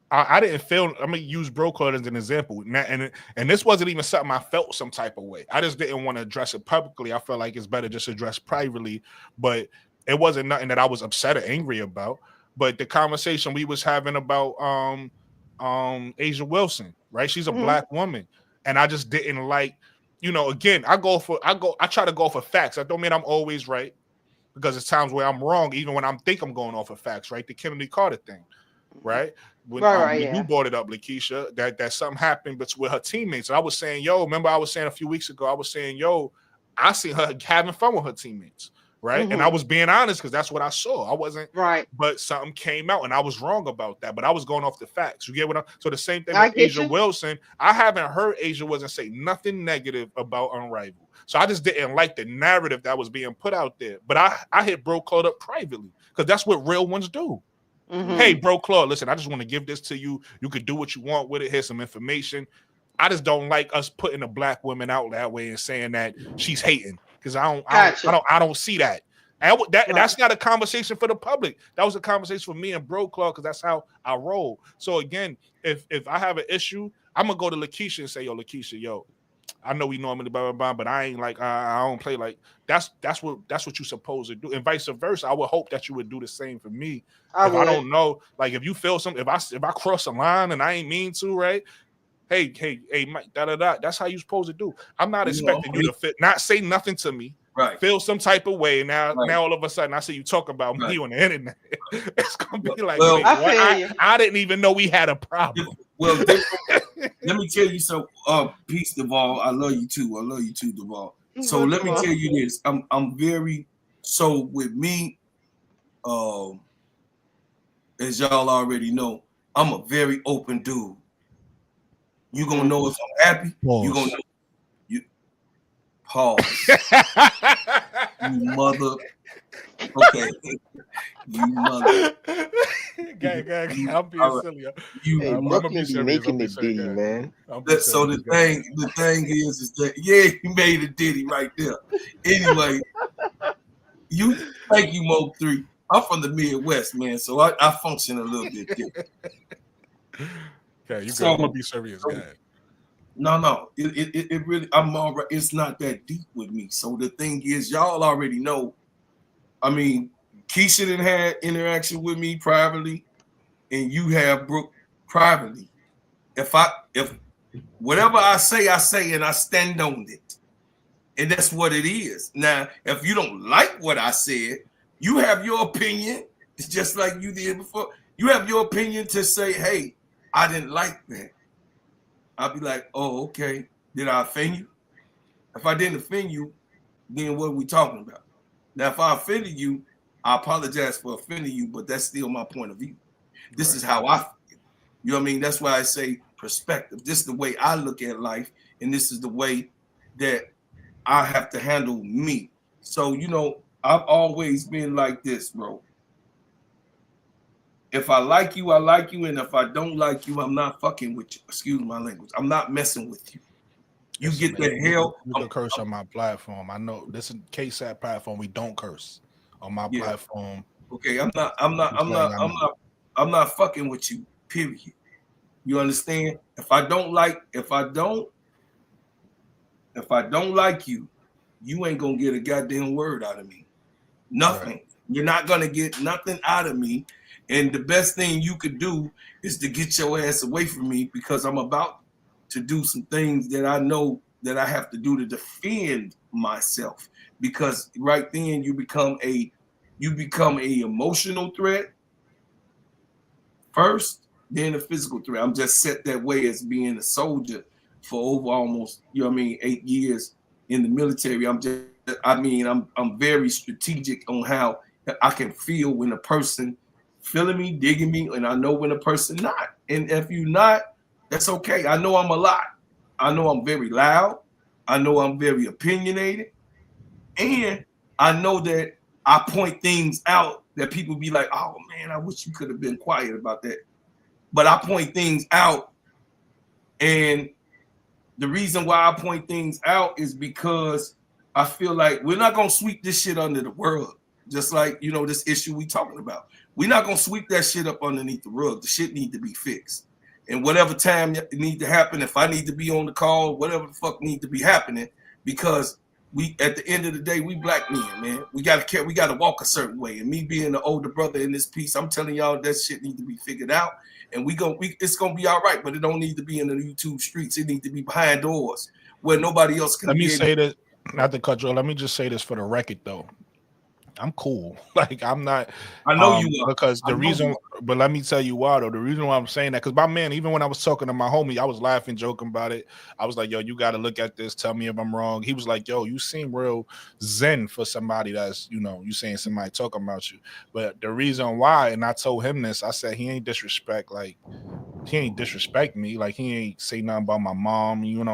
I didn't feel. I'm gonna use bro code as an example, and this wasn't even something I felt some type of way. I just didn't want to address it publicly. I felt like it's better just address privately, but it wasn't nothing that I was upset or angry about. But the conversation we was having about Asia Wilson, right? She's a black woman, and I just didn't like. Again, I try to go for facts. I don't mean I'm always right because it's times where I'm wrong, even when think I'm going off of facts, right? The Kennedy Carter thing, right? When you brought it up, Lakeisha, that something happened with her teammates. And I was saying, yo, remember I was saying a few weeks ago, I was saying, yo, I see her having fun with her teammates, right? And I was being honest because that's what I saw. I wasn't right, but something came out and I was wrong about that. But I was going off the facts. You get what I'm so the same thing I with get Asia you. Wilson. I haven't heard Asia Wilson say nothing negative about Unrivaled. So I just didn't like the narrative that was being put out there. But I hit Bro Claude up privately because that's what real ones do. Hey, Bro Claude, listen, I just want to give this to you. You could do what you want with it. Here's some information. I just don't like us putting a black woman out that way and saying that she's hating because I don't see that. And that's not a conversation for the public. That was a conversation for me and Bro Claude because that's how I roll. So again, if I have an issue, I'm gonna go to Lakeisha and say, yo, Lakeisha, yo, I know we normally blah blah blah, but I ain't like I don't play like that's what you're supposed to do, and vice versa. I would hope that you would do the same for me. I don't know, like if you feel something, if I cross a line and I ain't mean to, right? Hey, Mike, That's how you're supposed to do. I'm not expecting you to not say nothing to me. Right. Feel some type of way. Now all of a sudden I see you talk about me on the internet. It's gonna be like, wait, I didn't even know we had a problem. Well, let me tell you so. Peace, Duval. I love you too. I love you too, Duval. So let me tell you this. I'm very with me. As y'all already know, I'm a very open dude. You gonna know if I'm happy. You gonna know. You pause. You mother. Okay. You mother. I'm being silly. Hey, Brooklyn be making the ditty, man. So the thing is that he made a ditty right there. Anyway, thank you, Mo 3. I'm from the Midwest, man, so I function a little bit different. Okay, you so, gonna be serious, guy. No. It really, I'm all right. It's not that deep with me. So the thing is, y'all already know. I mean, Keisha didn't have interaction with me privately, and you have Brooke privately. If whatever I say, and I stand on it. And that's what it is. Now, if you don't like what I said, you have your opinion. It's just like you did before. You have your opinion to say, hey, I didn't like that. I'll be like, oh, okay. Did I offend you? If I didn't offend you, then what are we talking about? Now, if I offended you, I apologize for offending you, but that's still my point of view. This is how I feel. You know what I mean? That's why I say perspective. This is the way I look at life, and this is the way that I have to handle me. So, I've always been like this, bro. If I like you, I like you. And if I don't like you, I'm not fucking with you. Excuse my language. I'm not messing with you. You Listen, get man, the hell. you can curse on my platform. I know this is KSAT platform. We don't curse on my platform. Okay, I'm not fucking with you, period. You understand? If I don't like you, you ain't gonna get a goddamn word out of me. Nothing. Right. You're not gonna get nothing out of me. And the best thing you could do is to get your ass away from me, because I'm about to do some things that I know that I have to do to defend myself. Because right then you become a emotional threat first, then a physical threat. I'm just set that way as being a soldier for over almost, 8 years in the military. I'm very strategic on how I can feel when a person feeling me, digging me, and I know when a person not. And if you not, that's okay. I know I'm a lot. I know I'm very loud. I know I'm very opinionated. And I know that I point things out that people be like, oh man, I wish you could have been quiet about that. But I point things out, and the reason why I point things out is because I feel like we're not gonna sweep this shit under the rug. Just like, this issue we talking about. We're not gonna sweep that shit up underneath the rug. The shit need to be fixed. And whatever time it need to happen, if I need to be on the call, whatever the fuck need to be happening, because we, at the end of the day, we black men, man. We gotta walk a certain way. And me being the older brother in this piece, I'm telling y'all that shit need to be figured out. And it's gonna be all right, but it don't need to be in the YouTube streets. It need to be behind doors where nobody else can. Let me say this, not to cut you. Let me just say this for the record, though. I'm cool. Like, I'm not. I know you are. Because the reason, but let me tell you why, though. The reason why I'm saying that, because my man, even when I was talking to my homie, I was laughing, joking about it. I was like, yo, you got to look at this. Tell me if I'm wrong. He was like, yo, you seem real zen for somebody that's, you saying somebody talking about you. But the reason why, and I told him this, I said, he ain't disrespect me. Like, he ain't say nothing about my mom. You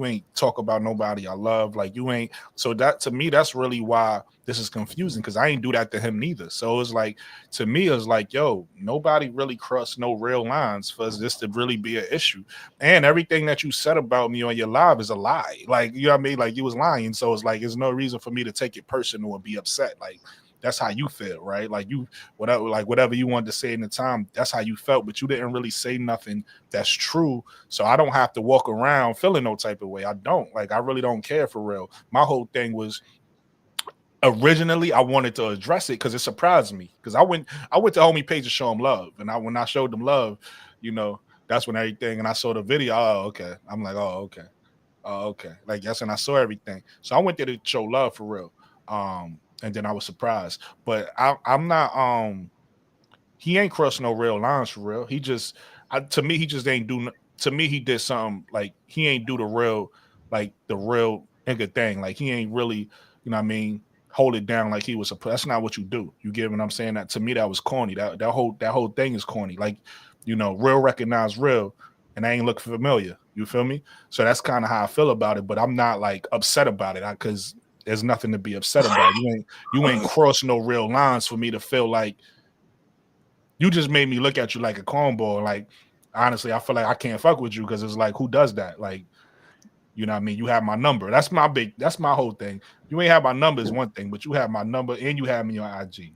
ain't talk about nobody I love. Like, you ain't. So that, to me, that's really why this is confusing, because I ain't do that to him neither. So it's like, to me, it's like, yo, nobody really crossed no real lines for this to really be an issue. And everything that you said about me on your live is a lie. Like, you know what I mean? Like, you was lying. So it's like, there's no reason for me to take it personal and be upset. Like, that's how you feel, right? Like, whatever you wanted to say in the time, that's how you felt, but you didn't really say nothing that's true. So I don't have to walk around feeling no type of way. I don't. Like, I really don't care, for real. My whole thing was, originally I wanted to address it because it surprised me. Because I went to homie page to show him love. And when I showed them love, that's when everything, and I saw the video. Oh, okay. I'm like, oh, okay. Oh, okay. Like, yes, and I saw everything. So I went there to show love, for real. And then I was surprised. But I'm not he ain't crossed no real lines, for real. He just, to me, he just ain't do. To me, he did something, like, he ain't do the real nigga thing. Like, he ain't really, you know what I mean, hold it down like he was that's not what you do. You get what I'm saying? That, to me, that was corny. That whole thing is corny. Like, real recognize real, and I ain't look familiar. You feel me? So that's kind of how I feel about it. But I'm not, like, upset about it, because there's nothing to be upset about. You ain't crossed no real lines for me to feel like. You just made me look at you like a cornball. Like, honestly, I feel like I can't fuck with you, because it's like, who does that? Like, you know what I mean? You have my number. That's my whole thing. You ain't have my number is one thing, but you have my number and you have me on IG.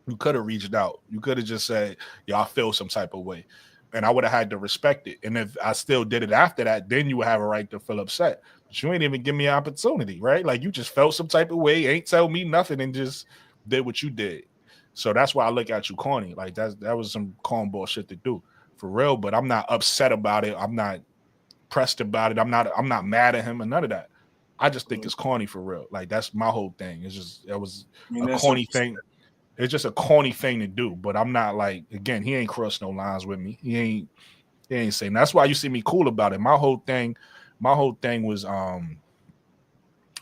You could have reached out. You could have just said, yo, I feel some type of way. And I would have had to respect it. And if I still did it after that, then you would have a right to feel upset. But you ain't even give me an opportunity, right? Like, you just felt some type of way, ain't tell me nothing, and just did what you did. So that's why I look at you corny. Like, that was some cornball shit to do, for real. But I'm not upset about it. I'm not pressed about it. I'm not mad at him or none of that. I just think it's corny for real. Like that's my whole thing. It's just it was a corny thing. It's just a corny thing to do. But I'm not like, again, he ain't crossed no lines with me. He ain't saying. That's why you see me cool about it. My whole thing was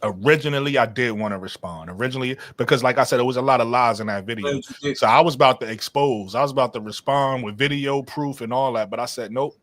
originally I did want to respond. Originally, because like I said, there was a lot of lies in that video. So I was about to expose. I was about to respond with video proof and all that. But I said, nope.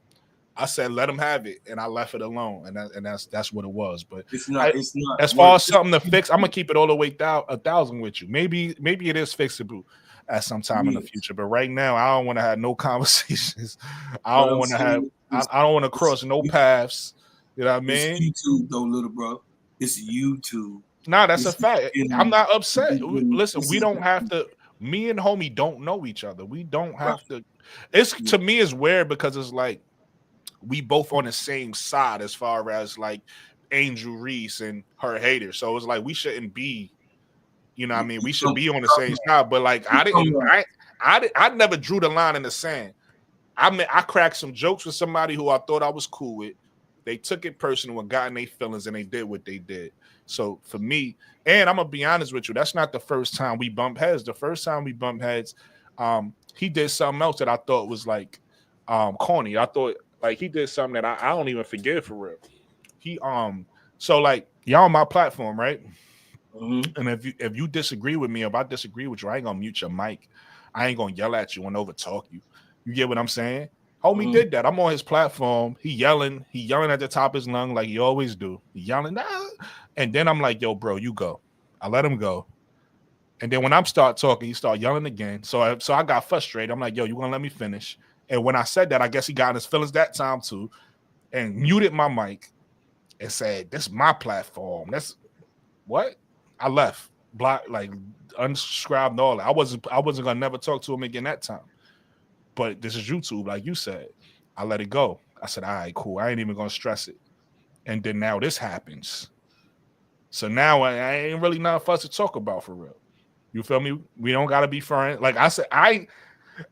I said, let him have it, and I left it alone, and that's what it was. But it's not. As far as something to fix, I'm gonna keep it all the way 1,000 with you. Maybe it is fixable at some time in the future, but right now I don't want to have no conversations. I don't want to have. I don't want to cross no paths. You know what I mean? It's YouTube though, little bro. It's YouTube. Nah, that's a fact. I'm not upset. Listen, we don't have to. Me and homie don't know each other. We don't have to. It's to me, it's weird because it's like, we both on the same side as far as like Angel Reese and her haters. So it's like we shouldn't be, you know what I mean? We should be on the same side. But like I never drew the line in the sand. I cracked some jokes with somebody who I thought I was cool with. They took it personal and got in their feelings and they did what they did. So for me, and I'm gonna be honest with you, that's not the first time we bump heads. The first time we bump heads, he did something else that I thought was like corny. I thought like he did something that I don't even forgive for real. He so like y'all on my platform, right? Mm-hmm. And if you disagree with me, if I disagree with you, I ain't gonna mute your mic. I ain't gonna yell at you and overtalk you. You get what I'm saying? Homie did that. I'm on his platform. He yelling at the top of his lung like he always do. He yelling, and then I'm like, yo, bro, you go. I let him go. And then when I'm start talking, he start yelling again. So I got frustrated. I'm like, yo, you gonna let me finish? And when I said that, I guess he got in his feelings that time too, and muted my mic and said, "This is my platform." That's what I left, block, like unsubscribed and all that. I wasn't gonna never talk to him again that time. But this is YouTube, like you said. I let it go. I said, "All right, cool. I ain't even gonna stress it." And then now this happens. So now I ain't really nothing for us to talk about for real. You feel me? We don't gotta be friends. Like I said,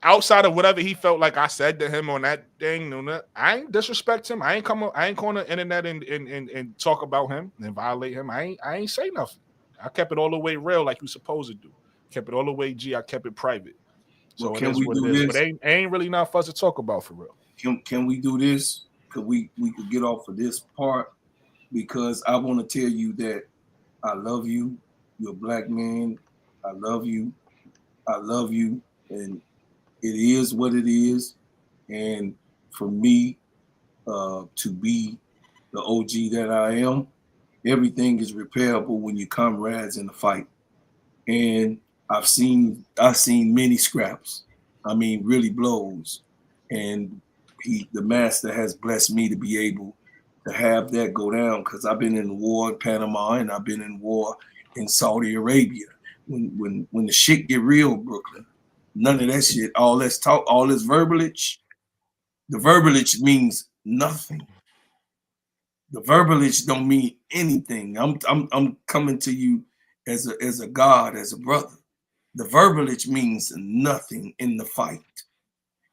outside of whatever he felt like I said to him on that thing, I ain't disrespect him. I ain't on the internet and talk about him and violate him. I ain't say nothing. I kept it all the way real like you supposed to do. Kept it all the way G. I kept it private. So it is what it is. But ain't really not for us to talk about for real. Can we do this? Could we could get off of this part? Because I want to tell you that I love you. You're a black man. I love you. I love you. And it is what it is. And for me to be the OG that I am, everything is repairable when you comrades in the fight. And I've seen many scraps. I mean, really blows. And the master has blessed me to be able to have that go down, because I've been in war in Panama and I've been in war in Saudi Arabia. When the shit get real, Brooklyn, none of that shit, all this talk, all this verbalage, the verbalage means nothing. The verbalage don't mean anything. I'm coming to you as a God, as a brother. The verbalage means nothing in the fight.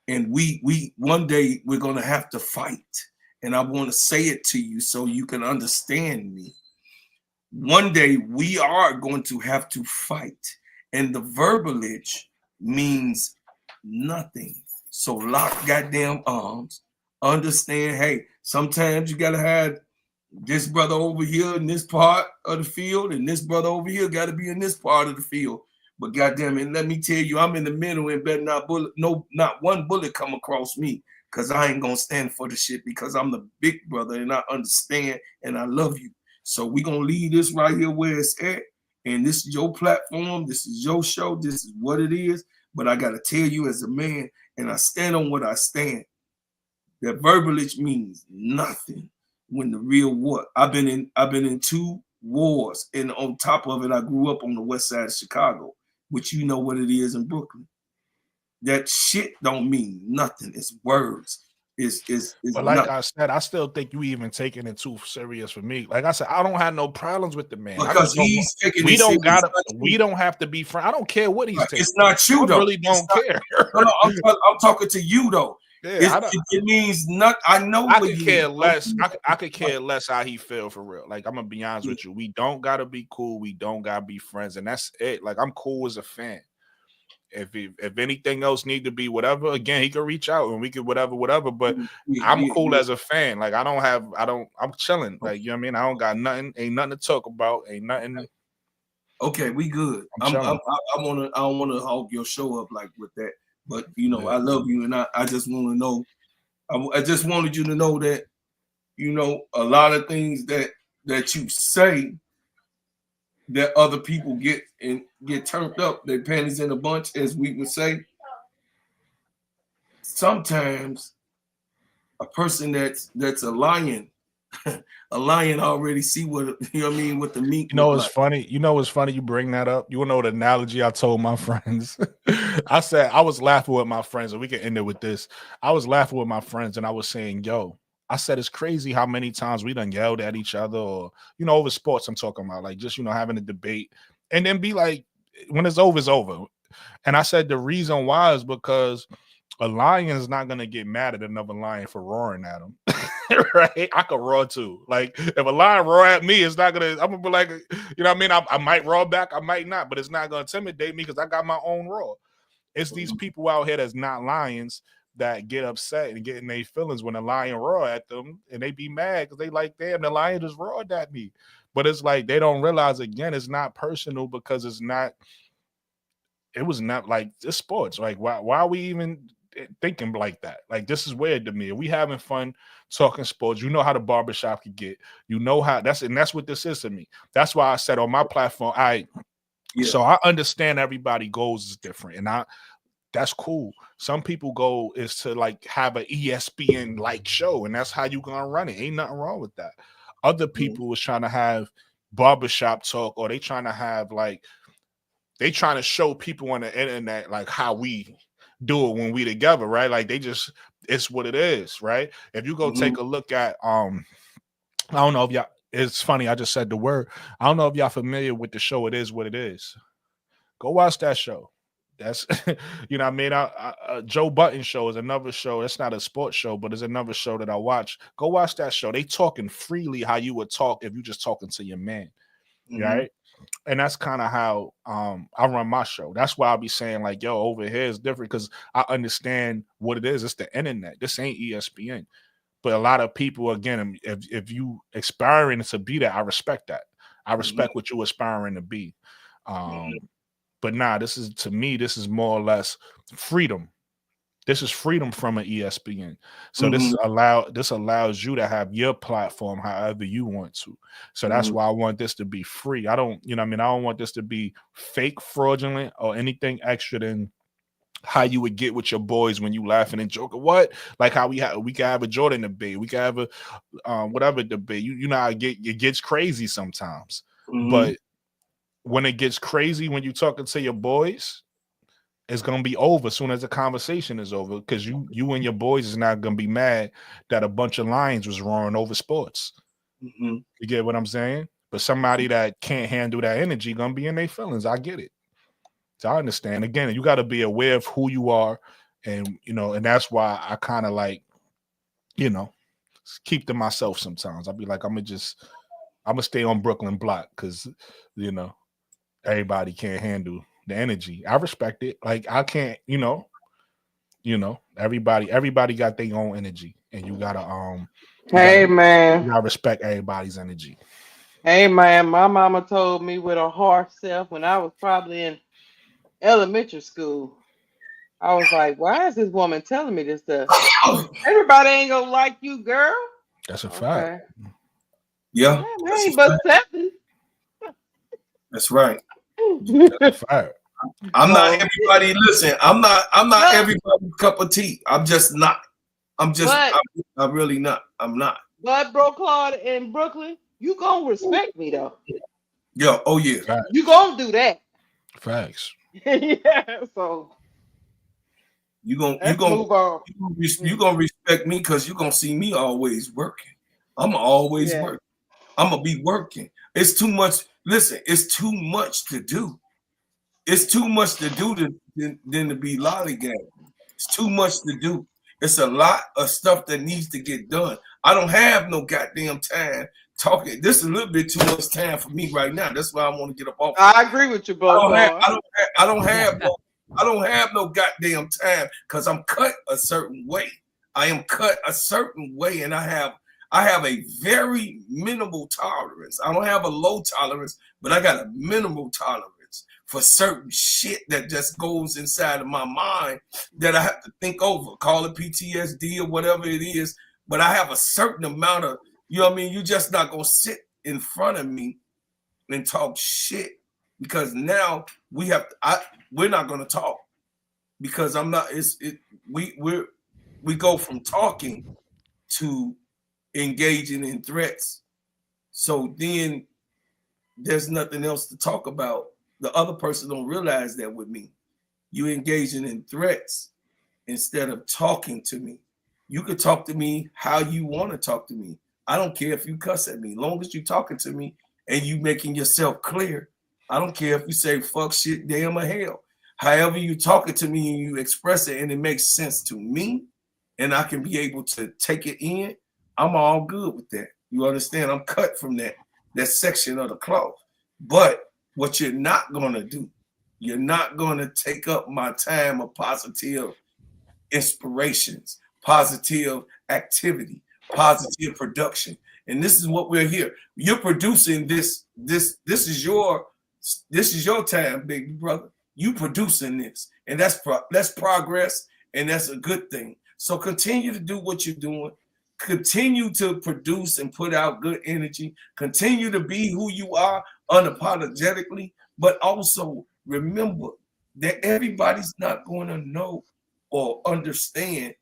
And we one day we're gonna have to fight. And I want to say it to you so you can understand me. One day we are going to have to fight. And the verbalage means nothing. So lock goddamn arms. Understand, hey, sometimes you gotta have this brother over here in this part of the field, and this brother over here got to be in this part of the field. But goddamn it, let me tell you, I'm in the middle and better not one bullet come across me, because I ain't gonna stand for the shit, because I'm the big brother and I understand and I love you. So we gonna leave this right here where it's at. And this is your platform, this is your show, this is what it is. But I gotta tell you as a man, and I stand on what I stand, that verbalage means nothing. When the real war, I've been in 2 wars, and on top of it, I grew up on the west side of Chicago, which you know what it is in Brooklyn. That shit don't mean nothing. It's words. But like nothing. I said, I still think you even taking it too serious for me. Like I said, I don't have no problems with the man. Because he's taking we don't have to be friends. I don't care what he's taking. It's not you though. I really don't care. No, I'm talking to you though. Yeah, it means not. I know I where could you. care less. I could care less how he feel for real. Like I'm gonna be honest with you. We don't gotta be cool. We don't gotta be friends, and that's it. Like I'm cool as a fan. If anything else need to be whatever, again, he could reach out and we could whatever. But I'm cool as a fan. Like I'm chilling. Like, you know what I mean? I don't got nothing, ain't nothing to talk about, ain't nothing. Okay, we good. I don't wanna hog your show up like with that. But you know, I love you, and I just want to know. I just wanted you to know that, you know, a lot of things that you say that other people get turned up, their panties in a bunch, as we would say. Sometimes a person that's a lion, a lion already see what, you know what I mean, what the meat. You know what's funny? You know what's funny? You bring that up. You know the analogy I told my friends. I said I was laughing with my friends, and we can end it with this. I was laughing with my friends, and I was saying, "Yo," I said, "It's crazy how many times we done yelled at each other, or over sports. I'm talking about, like just having a debate, and then be like, when it's over, it's over." And I said the reason why is because a lion is not gonna get mad at another lion for roaring at him. Right? I could roar too. Like if a lion roar at me, it's not gonna. I'm gonna be like, you know what I mean? I might roar back, I might not, but it's not gonna intimidate me because I got my own roar. It's these people out here that's not lions that get upset and get in their feelings when a lion roar at them, and they be mad because they like, damn, the lion just roared at me. But it's like they don't realize, again, it's not personal because it's not. It was not like it's sports. Like why are we even thinking like that? Like this is weird to me. We having fun talking sports. You know how the barbershop could get. You know how that's what this is to me. That's why I said on my platform, so I understand everybody goals is different, and that's cool. Some people go is to like have an ESPN like show, and that's how you gonna run it. Ain't nothing wrong with that. Other people was trying to have barbershop talk, or they trying to have like they trying to show people on the internet like how we do it when we together, right? Like it's what it is, right? If you go take a look at I don't know if y'all, it's funny, I just said the word. I don't know if y'all familiar with the show It Is What It Is. Go watch that show. That's you know what I mean. Joe Button show is another show. It's not a sports show, but it's another show that I watch. Go watch that show. They talking freely how you would talk if you just talking to your man, right? And that's kind of how I run my show. That's why I'll be saying like, yo, over here is different because I understand what it is. It's the internet. This ain't ESPN. But a lot of people, again, if you aspiring to be that, I respect that. I respect what you're aspiring to be. But this is, to me, this is more or less freedom. This is freedom from an ESPN. So this allows you to have your platform however you want to. So that's why I want this to be free. I don't, you know what I mean? I don't want this to be fake, fraudulent, or anything extra than how you would get with your boys when you laughing and joking. What? Like how we can have a Jordan debate. We can have a whatever debate. You know how it gets crazy sometimes. But when it gets crazy when you talking to your boys, it's gonna be over as soon as the conversation is over, because you and your boys is not gonna be mad that a bunch of lions was roaring over sports. You get what I'm saying? But somebody that can't handle that energy gonna be in their feelings. I get it. So I understand. Again, you got to be aware of who you are, and and that's why I kind of like, keep to myself sometimes. I'll be like, I'm gonna stay on Brooklyn block because everybody can't handle the energy. I respect it. Like I can't, everybody got their own energy, and you gotta man, you gotta respect everybody's energy. hey man, my mama told me with a harsh self when I was probably in elementary school. I was like, why is this woman telling me this stuff? Everybody ain't gonna like you, girl. That's a fact. Yeah, ain't but 7. That's right. That's a fact. I'm not everybody. Listen, I'm not everybody's cup of tea. I'm just not. I'm really not. I'm not. But bro, Claude in Brooklyn, you gonna respect me though. Yeah. Oh yeah. Facts. You gonna do that. Facts. Yeah. So you gonna respect me because you gonna see me always working. I'm always working. I'm gonna be working. It's too much. Listen, it's too much to do. It's too much to do than to be lollygagging. It's too much to do. It's a lot of stuff that needs to get done. I don't have no goddamn time talking. This is a little bit too much time for me right now. That's why I want to get up off. I agree with you, bro. I don't have no goddamn time because I'm cut a certain way. I am cut a certain way, and I have a very minimal tolerance. I don't have a low tolerance, but I got a minimal tolerance for certain shit that just goes inside of my mind that I have to think over. Call it PTSD or whatever it is, but I have a certain amount of, you know what I mean? You're just not gonna sit in front of me and talk shit because now we're not gonna talk because I'm not. We go from talking to engaging in threats. So then there's nothing else to talk about. The other person don't realize that with me. You engaging in threats instead of talking to me. You could talk to me how you want to talk to me. I don't care if you cuss at me. Long as you talking to me and you making yourself clear. I don't care if you say fuck, shit, damn, or hell. However you talking to me and you express it and it makes sense to me and I can be able to take it in, I'm all good with that. You understand? I'm cut from that section of the cloth. But what you're not going to do, you're not going to take up my time of positive inspirations, positive activity, positive production. And this is what we're here. You're producing this. This is your time, baby brother. You producing this, and that's progress, and that's a good thing. So continue to do what you're doing. Continue to produce and put out good energy. Continue to be who you are unapologetically, but also remember that everybody's not going to know or understand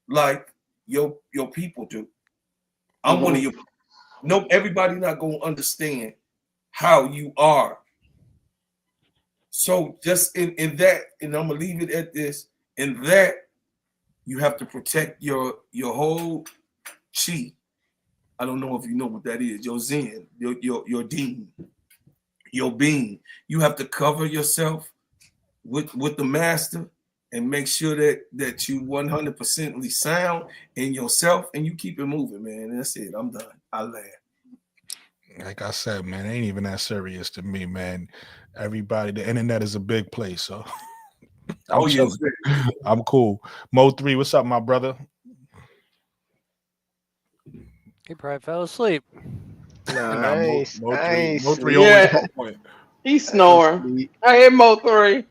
like your people do. I'm one of your. No, everybody not gonna understand how you are. So just in that, and I'm gonna leave it at this. In that, you have to protect your whole chi. I don't know if you know what that is. Your zen, your dean, your being. You have to cover yourself with the master and make sure that you 100%ly sound in yourself and you keep it moving, man. And that's it. I'm done. I laugh. Like I said, man, it ain't even that serious to me, man. Everybody, the internet is a big place, so I'm chilling. I'm cool. Mo3, what's up, my brother? He probably fell asleep. Nah, Nah, I ain't Mo3 sleep. always on point. He's I ain't snoring. sleep. I hear Mo3.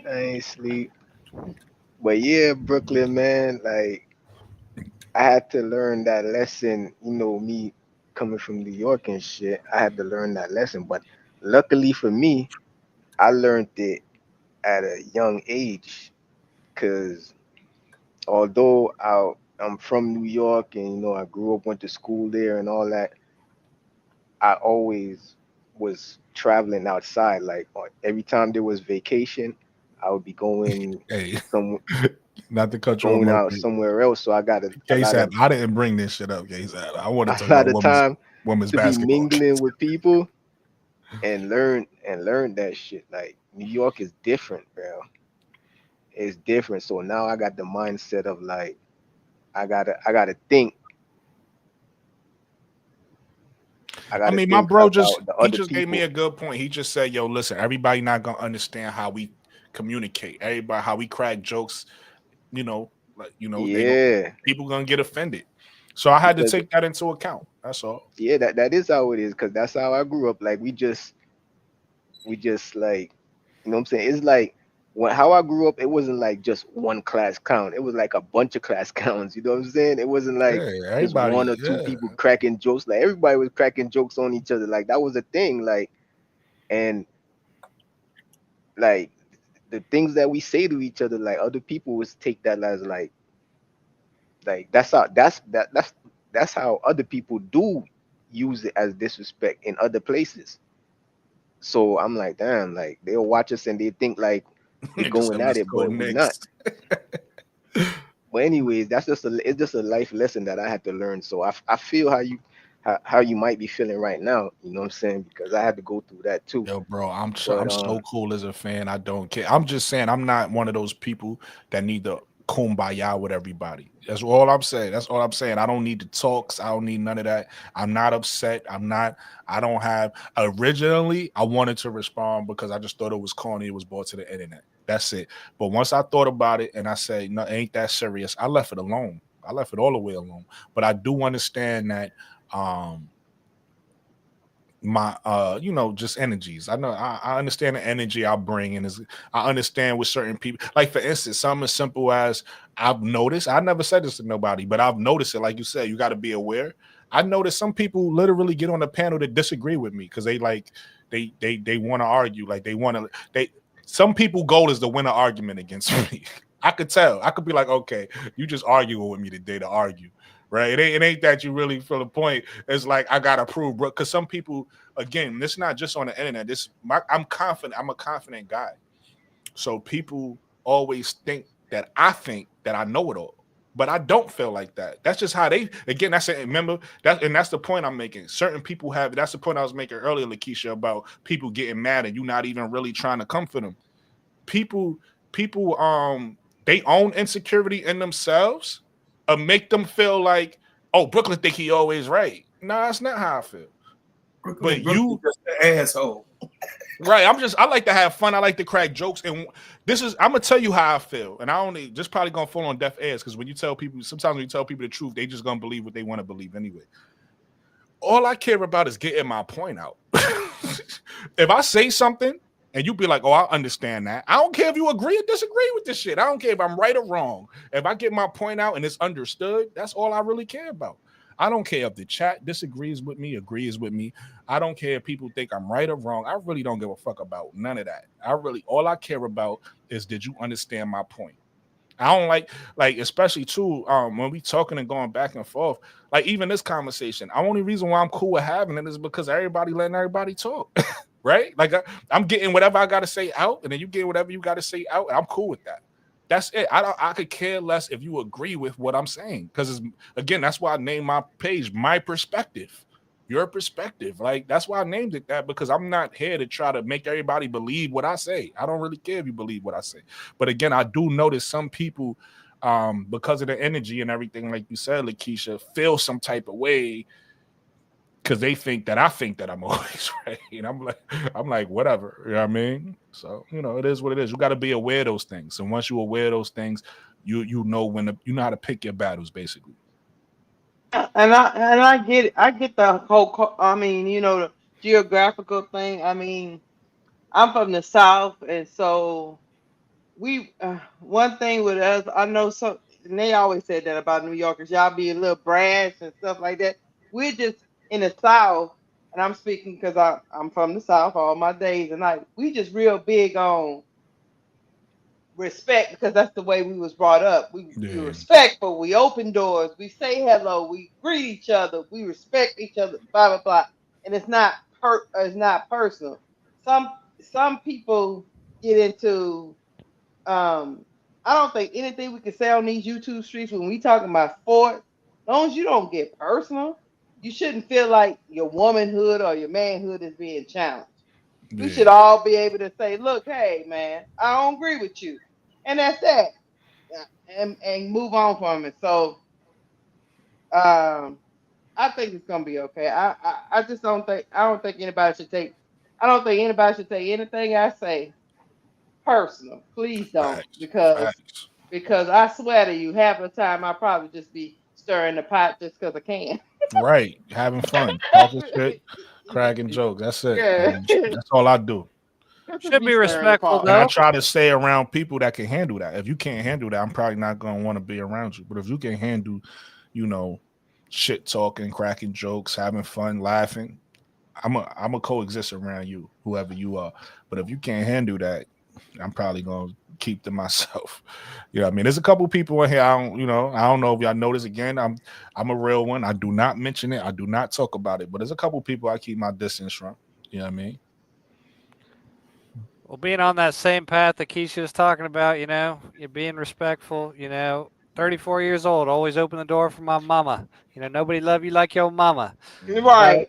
I ain't sleep. But yeah, Brooklyn, man, like I had to learn that lesson, me coming from New York and shit. I had to learn that lesson. But luckily for me, I learned it at a young age. Cause although I'm from New York and I grew up, went to school there and all that, I always was traveling outside. Like every time there was vacation, I would be going Hey, some not to cut you off, going out Mo3. somewhere else. So I got K said, I didn't bring this shit up, K said. I wanted to a talk lot about of time women's to be basketball. mingling with people and learn that shit. Like New York is different, bro. It's different. So now I got the mindset of like I gotta think. I mean, my bro about the he other just gave me people. a good point. He just said, yo, listen, everybody not gonna understand how we communicate. Everybody how we crack jokes, Yeah, people gonna get offended. So I had to because take that into account. That's all. yeah, that is how it is. Because that's how I grew up. Like we just like, what I'm saying. It's like how I grew up. It wasn't like just one class count. It was like a bunch of class counts. You know what I'm saying? It wasn't like Yeah, just one everybody, or two yeah. people cracking jokes. Like everybody was cracking jokes on each other. Like that was a thing. Like and like the things that we say to each other, like other people would take that as like that's how other people do use it as disrespect in other places. So I'm like, damn, like they'll watch us and they think like we're Nigga going said, at let's it, go but we not. next. But anyways, it's just a life lesson that I had to learn. So I feel how you might be feeling right now. You know what I'm saying? Because I had to go through that too. Yo, bro, But I'm so cool as a fan. I don't care. I'm just saying I'm not one of those people that need to kumbaya with everybody. That's all I'm saying. That's all I'm saying. I don't need the talks. I don't need none of that. I'm not upset. I don't have originally I wanted to respond because I just thought it was corny. It was brought to the internet. That's it. But once I thought about it and I say, no, it ain't that serious, I left it alone. I left it all the way alone. But I do understand that my just energies. I understand the energy I bring, and I understand with certain people, like for instance something as simple as I've noticed, I never said this to nobody, but I've noticed it. Like you said, you got to be aware. I noticed some people literally get on the panel that disagree with me because they want to argue, like they some people goal is to win an argument against me. I could tell. I could be like, okay, you just arguing with me today to argue, right? It ain't that you really feel the point. It's like I gotta prove, bro. Because some people, again, this not just on the internet. I'm confident. I'm a confident guy. So people always think that I know it all, but I don't feel like that. That's just how they. Again, that's it. Remember that's the point I'm making. Certain people have. That's the point I was making earlier, Lakeisha, about people getting mad and you not even really trying to comfort them. People, people, they own insecurity in themselves, make them feel like, oh, Brooklyn think he always right. Nah, that's not how I feel. But Brooklyn just an asshole. Right. I like to have fun. I like to crack jokes. And I'm gonna tell you how I feel. And I only just probably gonna fall on deaf ears because when you tell people, sometimes when you tell people the truth, they just gonna believe what they want to believe anyway. All I care about is getting my point out. If I say something and you be like, oh, I understand that. I don't care if you agree or disagree with this shit. I don't care if I'm right or wrong. If I get my point out and it's understood, that's all I really care about. I don't care if the chat disagrees with me, agrees with me. I don't care if people think I'm right or wrong. I really don't give a fuck about none of that. All I care about is, did you understand my point? I don't like especially too when we talking and going back and forth, like even this conversation. The only reason why I'm cool with having it is because everybody letting everybody talk. Right? Like I'm getting whatever I gotta say out, and then you get whatever you gotta say out, and I'm cool with that. That's it. I could care less if you agree with what I'm saying. Because again, that's why I named my page My Perspective. Your perspective. Like that's why I named it that, because I'm not here to try to make everybody believe what I say. I don't really care if you believe what I say. But again, I do notice some people, because of the energy and everything, like you said, Lakeisha, feel some type of way because they think that I think that I'm always right. And I'm like, whatever. You know what I mean? So, it is what it is. You got to be aware of those things. And once you're aware of those things, you know you know how to pick your battles, basically. And I get it. I get the whole. I mean, the geographical thing. I mean, I'm from the South, and so we. One thing with us, I know some, and they always said that about New Yorkers. Y'all be a little brash and stuff like that. We're just in the South, and I'm speaking because I'm from the South all my days, and we just real big on respect because that's the way we was brought up. We Yeah. respectful. We open doors. We say hello. We greet each other. We respect each other. Blah blah blah. And it's not personal. Some some people get into I don't think anything we can say on these YouTube streets when we talking about sports, as long as you don't get personal, you shouldn't feel like your womanhood or your manhood is being challenged. We Yeah. should all be able to say, look, hey man, I don't agree with you. And that's that. And move on from it. So um I think it's gonna be okay. I just don't think anybody should take anything I say personal. Please don't, Facts. because Facts. I swear to you, half the time I probably just be stirring the pot just because I can. Right. Having fun. Talking shit, cracking jokes. That's it. Yeah, That's all I do. just Should be be stirring the respectful pot. And I though. try to stay around people that can handle that. If you can't handle that, I'm probably not going to want to be around you. But if you can handle, you know, shit talking, cracking jokes, having fun, laughing, I'm a coexist around you, whoever you are. But if you can't handle that, I'm probably gonna keep to myself. You know what I mean? There's a couple people in here. I don't know if y'all notice again. I'm a real one. I do not mention it. I do not talk about it. But there's a couple people I keep my distance from. You know what I mean? Well, being on that same path that Keisha was talking about, you're being respectful, 34 years old, always open the door for my mama. Nobody love you like your mama. Mhm. Right.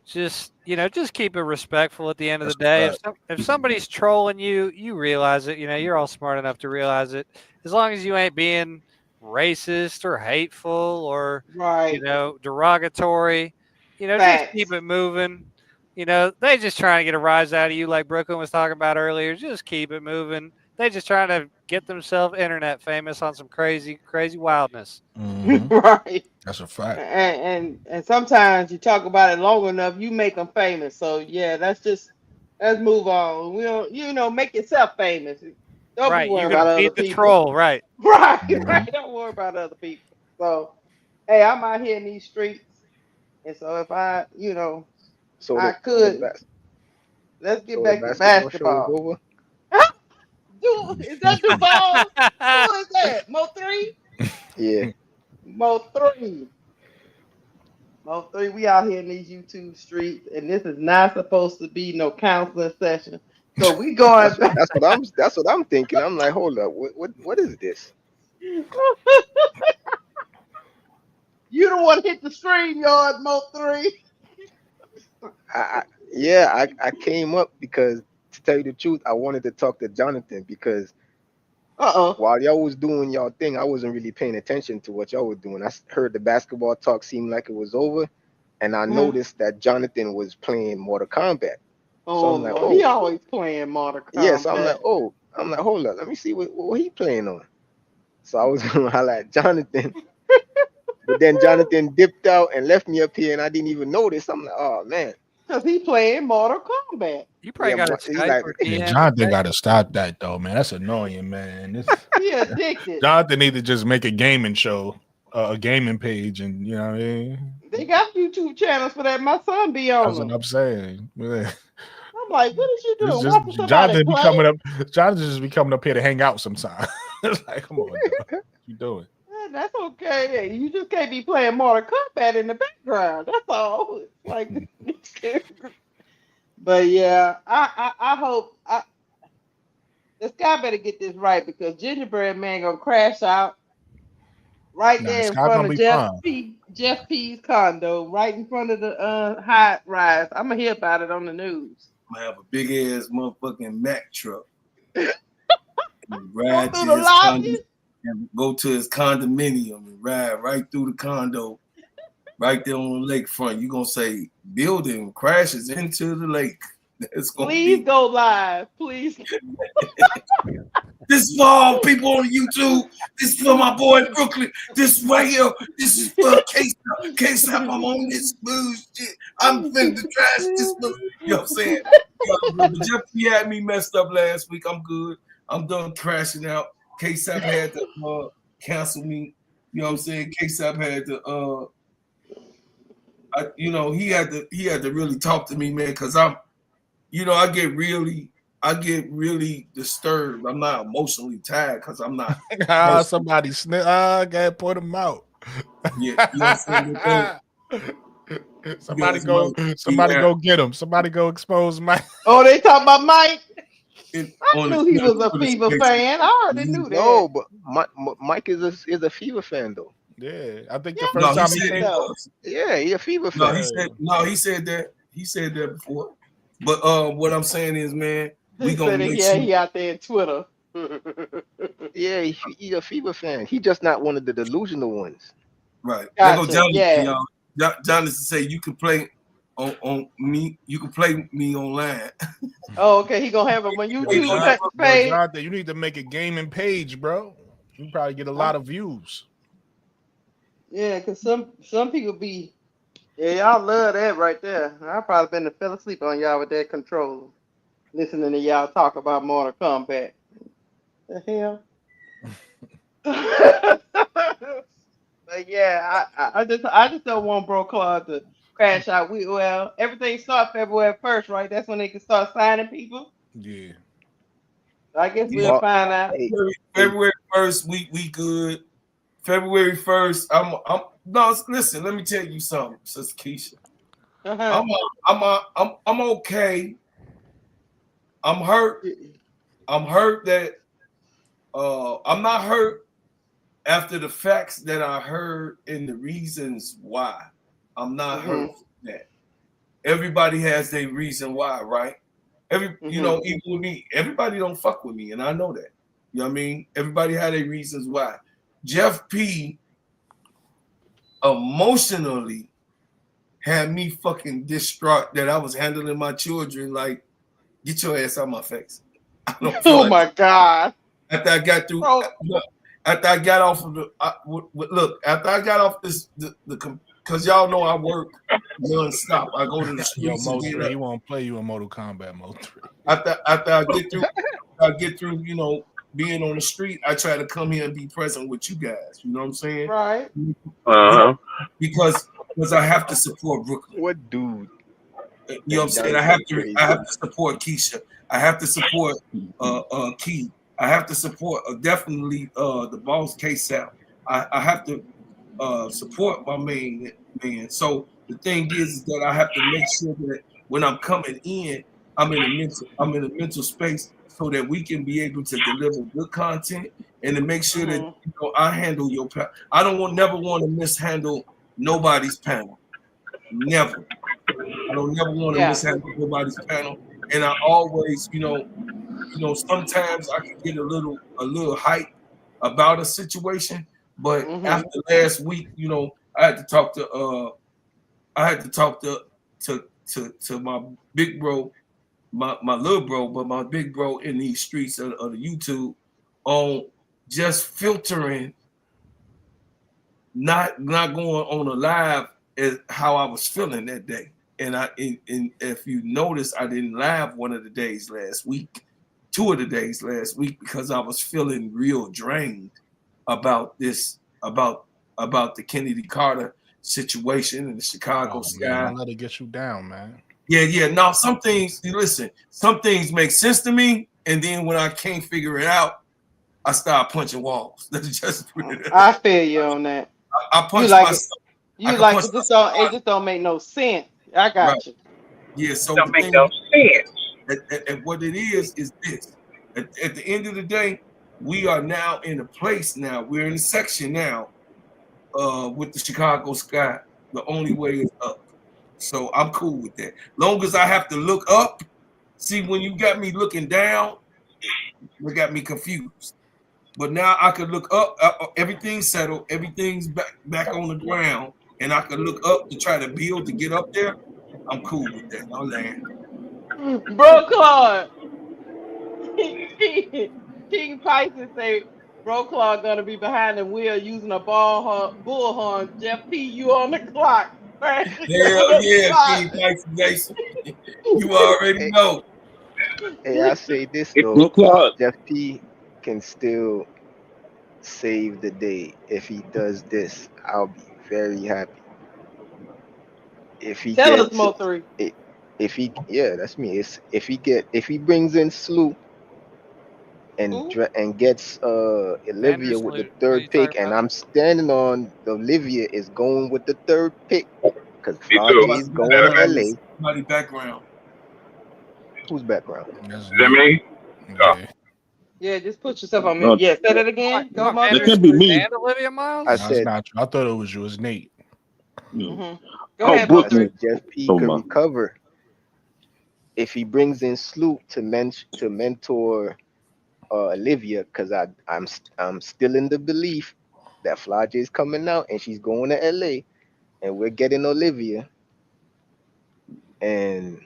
just just keep it respectful at the end of the That's day. a fact. If somebody's trolling you, you realize it. You're all smart enough to realize it. As long as you ain't being racist or hateful or Right. derogatory, just keep Facts. it moving. They just trying to get a rise out of you, like Brooklyn was talking about earlier. Just keep it moving. They just trying to get themselves internet famous on some crazy, crazy wildness. Mhm. Right. That's a fact. And sometimes you talk about it long enough, you make them famous. So yeah, let's move on. We don't, make yourself famous. Don't be Right. You're worrying gonna about other feed the people. troll. Right. Right, Mhm. right. Don't worry about other people. So hey, I'm out here in these streets, and so if So I the could, let's get so the back to basketball show is basketball. over. Is that Duval? Who is that? Mo three? Yeah. Mo three. Mo three. We out here in these YouTube streets, and this is not supposed to be no counseling session. So we going back. That's what I'm thinking. I'm like, hold up, what is this? You don't want to hit the stream yard, Mo three. I yeah, I came up because, to tell you the truth, I wanted to talk to Jonathan because Uh-oh. while y'all was doing y'all thing, I wasn't really paying attention to what y'all were doing. Heard the basketball talk seemed like it was over, and I Mhm. noticed that Jonathan was playing Mortal Kombat. So Oh I'm like, Lord, he oh, always playing Mortal yeah. So Kombat. I'm like, hold up, let me see what he playing on. So I was gonna highlight Jonathan, but then Jonathan dipped out and left me up here, and I didn't even notice. I'm like, oh man, Cause he playing Mortal Kombat. You probably yeah. got a He Skype like, or Yeah, DM Jonathan invite. got to stop that though, man. That's annoying, man. He addicted. Jonathan need to just make a gaming show, a gaming page, and you know what I mean. They got YouTube channels for that. My son be on That's what them. I'm saying. Yeah. I'm like, what is you It's doing? just Watching somebody Jonathan be play? coming up. Jonathan just be coming up here to hang out sometime. It's like, come on, dog. What you doing? That's okay. Hey, you just can't be playing Mortal Kombat in the background. That's all. It's like, but yeah, I hope this guy better get this right because Gingerbread Man gonna crash out right Nah, there in Sky front gonna of be fine. Jeff P's condo, right in front of the high rise. I'm gonna hear about it on the news. I have a big ass motherfucking Mack truck and Go ride through to the his condo lobby. and go to his condominium and ride right through the condo, right there on the lakefront. You gonna say building crashes into the lake. That's gonna Please be go live. Please. this for all people on YouTube. This is for my boy Brooklyn. This right here. This is for K-Stop. K-Stop, I'm on this smooth shit. I'm finna trash this smooth. You know what I'm saying? But Jeff, he had me messed up last week. I'm good. I'm done crashing out. K-Stop had to cancel me. You know what I'm saying? K-Stop had to he had to really talk to me, man, because I get really disturbed. I'm not emotionally tired because I'm not. Somebody snip. I gotta put him out. Yeah, you know what I'm saying? somebody Somebody go. Somebody go get him. Somebody go expose Mike. Oh, they talking about Mike. I on the knew he was a on the FIBA space. fan. I already knew that. no, but Mike is a Fever fan though. Yeah, I think Yeah, the I No, first knew he time he said that came. he though. was. Yeah, he a Fever No, fan. he said that. He said that before. But what I'm saying is, man, we He gonna said, that, make yeah, sure. he out there in Twitter. Yeah, he a Fever fan. He just not one of the delusional ones. Right. There go Gotcha. Jonathan, Yeah. y'all. Jonathan say you can play on me. You can play me online. Oh, okay. He gonna have him on Boy, YouTube Jonathan, boy, page. Jonathan, you need to make a gaming page, bro. You probably get a lot of views. Yeah, cause some people be y'all love that right there. I probably been fell asleep on y'all with that controller, listening to y'all talk about Mortal Kombat. The hell. But yeah, I just don't want Bro Claude to crash out. Everything starts February 1st, right? That's when they can start signing people. Yeah. I guess Yeah. we'll Well, find out. hey, hey, February 1st, we good. February 1st, I'm no. Listen, let me tell you something, Sister Keisha. Uh-huh. I'm okay. I'm hurt. I'm hurt that I'm not hurt after the facts that I heard and the reasons why. I'm not hurt Mm-hmm. for that. everybody has their reason why, right? You know, Mhm. even with me, everybody don't fuck with me, and I know that. You know what I mean? Everybody had their reasons why. Jeff P emotionally had me fucking distraught that I was handling my children like, get your ass out my face. I don't feel Oh like my God, after I got through, bro. look, after I got off of look, after I got off this, because y'all know I work non-stop. I go to the Yo, streets and Mo get 3, up. he won't play you in Mortal Kombat, Mo 3. After I get through, you know, being on the street, I try to come here and be present with you guys. You know what I'm saying? Right. Uh-huh. Because I have to support Brooklyn. What dude? You know what I'm saying? Dante I crazy. have to support Keisha. I have to support Key. I have to support definitely the boss KSAP. I have to support my main man. So the thing is that I have to make sure that when I'm coming in, I'm in a mental space so that we can be able to deliver good content and to make sure that Mhm. you know I handle your I don't never want to mishandle nobody's panel. Never. I don't never want to Yeah. mishandle nobody's panel. And I always, sometimes I can get a little hype about a situation, but Mhm. after last week, I had to talk to I had to talk to my big bro, my little bro, but my big bro in these streets of the YouTube on just filtering, not going on a live as how I was feeling that day. And if you notice, I didn't live one of the days last week, two of the days last week, because I was feeling real drained about this, about the Kennedy Carter situation in the Chicago Oh man, sky. don't let it get you down, man. Yeah. Now some things, listen, some things make sense to me, and then when I can't figure it out, I start punching walls. That's just I feel you on that. I You punch like it. myself. I You can like punch it. Just myself don't. It just don't make no sense. I right. got you. Yeah. So Don't the make thing no sense. and what it is this. At the end of the day, we are now in a place now. We're in a section now with the Chicago sky. The only way is up. So I'm cool with that. Long as I have to look up. See, when you got me looking down, it got me confused. But now I could look up, everything's settled, everything's back on the ground, and I could look up to try to build to get up there. I'm cool with that. I'll land. Bro, Claude. King Tyson say Bro Claude gonna be behind the wheel using a bullhorn. Jeff P, you on the clock. Crashing Hell on the yeah, clock. King Tyson Jason. You already Hey, know. hey, I say this It's though. Bro Claude. Jeff P can still save the day if he does this. I'll be very happy. If he Tell us, gets Mo three. it, if he yeah, that's me. It's if he brings in Sloop Who? and gets Andrew Olivia with the Salute. What are third you talking pick, and about? I'm standing on the Olivia is going with the third pick because Me Flajay too. is Somebody going to background. LA. Somebody background. Who's background? That's Is that neat. me? Yeah. Yeah, just put yourself on mute. No, Yeah, say that Come on, again. come Go, on, Mo that Andrew three. can't be Salute me. and Olivia I Miles. No, it's said not you. I thought it was you. It's Nate. No. Mm-hmm. Go Oh, ahead, Mo I three. Brooklyn. said Jeff P Oh could my. recover if he brings in Sloop to mentor Olivia because I'm still in the belief that Flajay is coming out and she's going to LA and we're getting Olivia and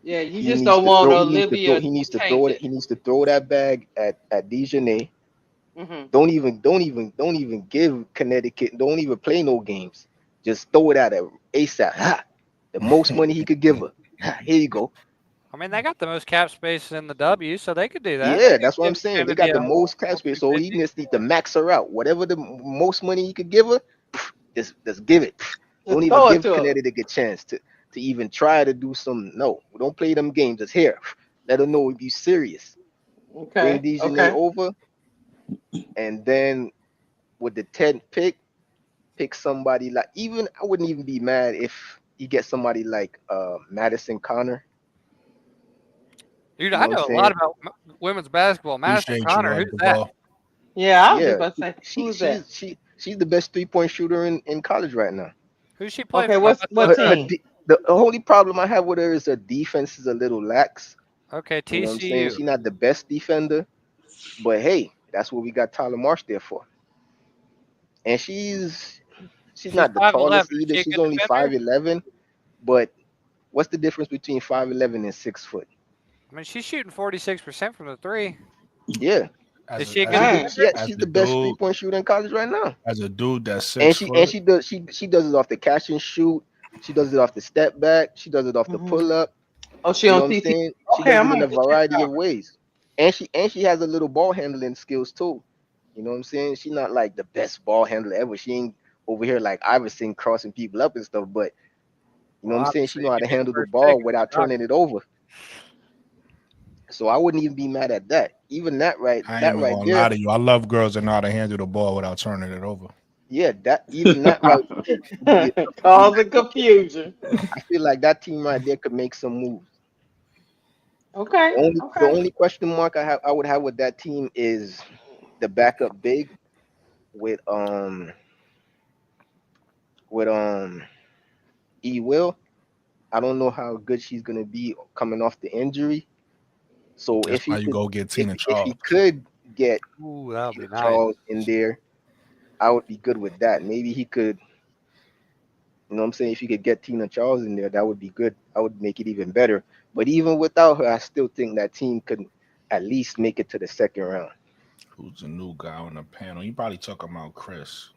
Yeah, you just don't want Olivia he needs to throw it tainted. he needs to throw that bag at Dejanay. Mm-hmm. Don't even give Connecticut. Don't even play no games. Just throw it at her ASAP. Ha! The most money he could give her. Ha, here you go. I mean, they got the most cap space in the W, so they could do that. They Yeah, could that's what I'm give saying. They Kennedy got a the most cap whole space, so he 250. just need to max her out. Whatever the most money he could give her, just give it. Don't Just even throw it give to her. Connecticut a chance to even try to do some. No, don't play them games. Just here. Let her know if you serious. Bring Okay. Dejanay Okay. over, and then with the 10th pick, pick somebody like even I wouldn't even be mad if you get somebody like Madison Connor. Dude, You I know what I'm know a lot saying? about women's basketball. Madison Appreciate you, Connor, who's that? Duval. Yeah, I was just Yeah, about to say, she who's that? she's the best 3-point shooter in college right now. Who's she play Okay, for? what team? The only problem I have with her is her defense is a little lax. Okay, You know what I'm saying? TCU. She's not the best defender, but hey, that's what we got Tyler Marsh there for. And she's She's not the 5'11". tallest Is either. she a She's good only defender? 5'11. But what's the difference between 5'11 and 6 foot? I mean, she's shooting 46% from the three. Yeah, Is as a she a as good a Dang. defender? as she's a the best dude 3 point shooter in college right now. as a dude that's And 6 she and foot. she does it off the catch and shoot. She does it off the step back. She does it off the Hmm. pull up. Oh, she You know on what I'm TT. saying? She Okay, does I it in a might go check it variety out. of ways. And she has a little ball handling skills too. You know what I'm saying? She's not like the best ball handler ever. She ain't over here like Iverson crossing people up and stuff, but you know Well, what I'm saying? She obviously, know how she'd to be the handle the first pick ball if without the Rockets. turning it over. So I wouldn't even be mad at that. Even I ain't that even right gonna lie there, to you. I love girls that know how to handle the ball without turning it over. yeah, that right there would be enough to be like, Causing okay, confusion. I feel like that team right there could make some moves. Okay, The okay. only question mark I would have with that team is the backup big with with E Will. I don't know how good she's gonna be coming off the injury. So That's why you go get Tina if he Charles. could get Ooh, that would Tina be nice. Charles in there, I would be good with that. Maybe he could, you know what I'm saying? If he could get Tina Charles in there, that would be good. I would make it even better. But even without her, I still think that team could at least make it to the second round. Who's the new guy on the panel? You probably talking about Chris.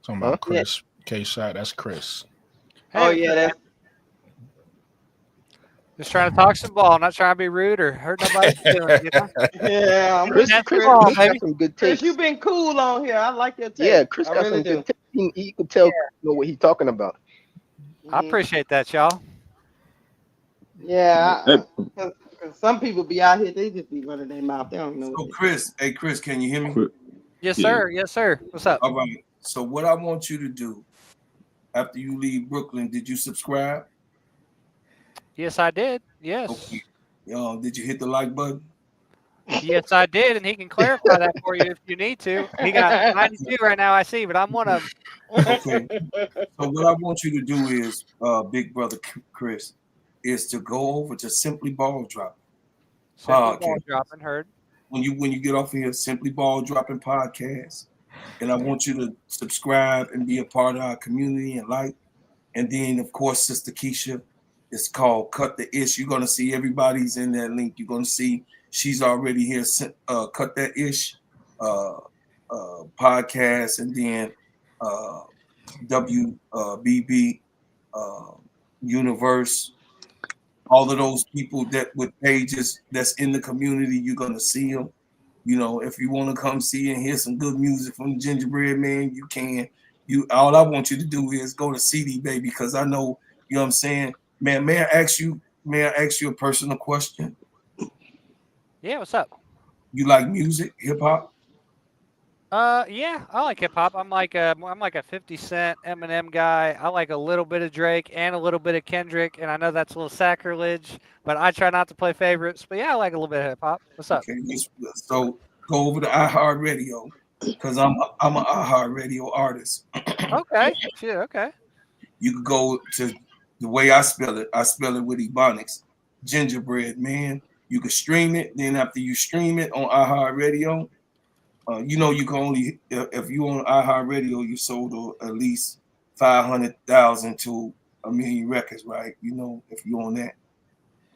Talking Huh? about Chris K Shot. That's Chris. Oh Hey, what's yeah, up, man? that's Just trying to talk some ball, not trying to be rude or hurt nobody's feelings, you know? yeah. I'm with Chris you, That's the Chris Chris. ball, Chris got baby. some good Chris, you've takes. been cool on here. I like your Yeah, take. Chris I got really some good do. takes. He could tell you know what he's talking about. I Hmm. appreciate that, y'all. Yeah, because some people be out here, they just be running their mouth. They don't know what So they saying. Chris, hey Chris, can you hear me? Quick. Yes, Yeah. sir. Yes, sir. What's up? All right. So what I want you to do after you leave Brooklyn, did you subscribe? Yes, I did. Okay. Yes. Did you hit the like button? Yes, I did, and he can clarify that for you if you need to. He got 92 right now, I see, but I'm one of them. Okay. So what I want you to do is, big brother Chris, is to go over to Simply Ball Dropping Simply ball podcast. dropping, heard. When you get off of here, Simply Ball Dropping podcast, and I want you to subscribe and be a part of our community and like. And then of course, Sister Keisha, it's called Cut the Ish. You're gonna see everybody's in that link. You're gonna see she's already here. Cut that Ish podcast, and then uh, WBB uh, Universe, all of those people that with pages that's in the community, you're gonna see them. If you want to come see and hear some good music from the Gingerbread Man, you can. All I want you to do is go to CD Baby because I know, you know what I'm saying? Man, may I ask you a personal question? Yeah, what's up? You like music, hip hop? Yeah, I like hip hop. I'm like a 50 Cent, Eminem guy. I like a little bit of Drake and a little bit of Kendrick, and I know that's a little sacrilege, but I try not to play favorites. But yeah, I like a little bit of hip hop. What's up? Okay, so go over to iHeartRadio because I'm an iHeartRadio artist. Okay, shit, okay. You could go to the way I spell it. I spell it with Ebonics, Gingerbread Man. You could stream it. Then after you stream it on iHeartRadio, you can only if you on iHeartRadio, you sold at least 500,000 to a million records, right? If you on that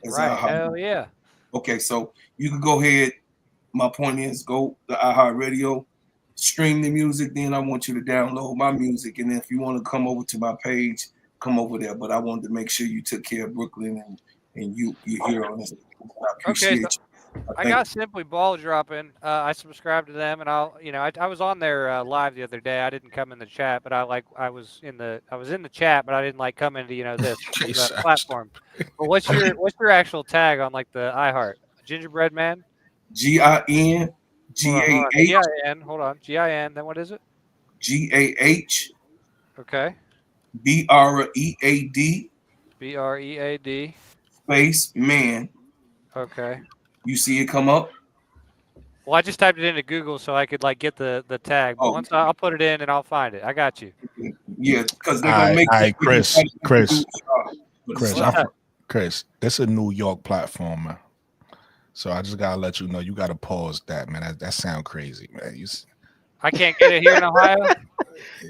as Right, iHeart. hell yeah. Okay, so you can go ahead. My point is, go to iHeartRadio, stream the music. Then I want you to download my music, and then if you want to come over to my page, come over there. But I wanted to make sure you took care of Brooklyn and you're here on this. I Okay, so appreciate you. I I thank got Simply Ball dropping. I subscribe to them, and I was on their live the other day. I didn't come in the chat, but I was in the chat, but I didn't like come into this K Shot. platform. But what's your actual tag on like the iHeart Gingerbread Man? GIN Hold on. GAH GIN. Hold on. GIN. Then what is it? GAH Okay. BREAD BREAD. space man. Okay. You see it come up? Well, I just typed it into Google so I could like get the tag. But once I'll put it in and I'll find it. I got you. Yeah, because they're gonna make Chris, What's Chris, this is a New York platform, man. So I just gotta let you know you gotta pause that, man. That sound crazy, man. I can't get it here in Ohio.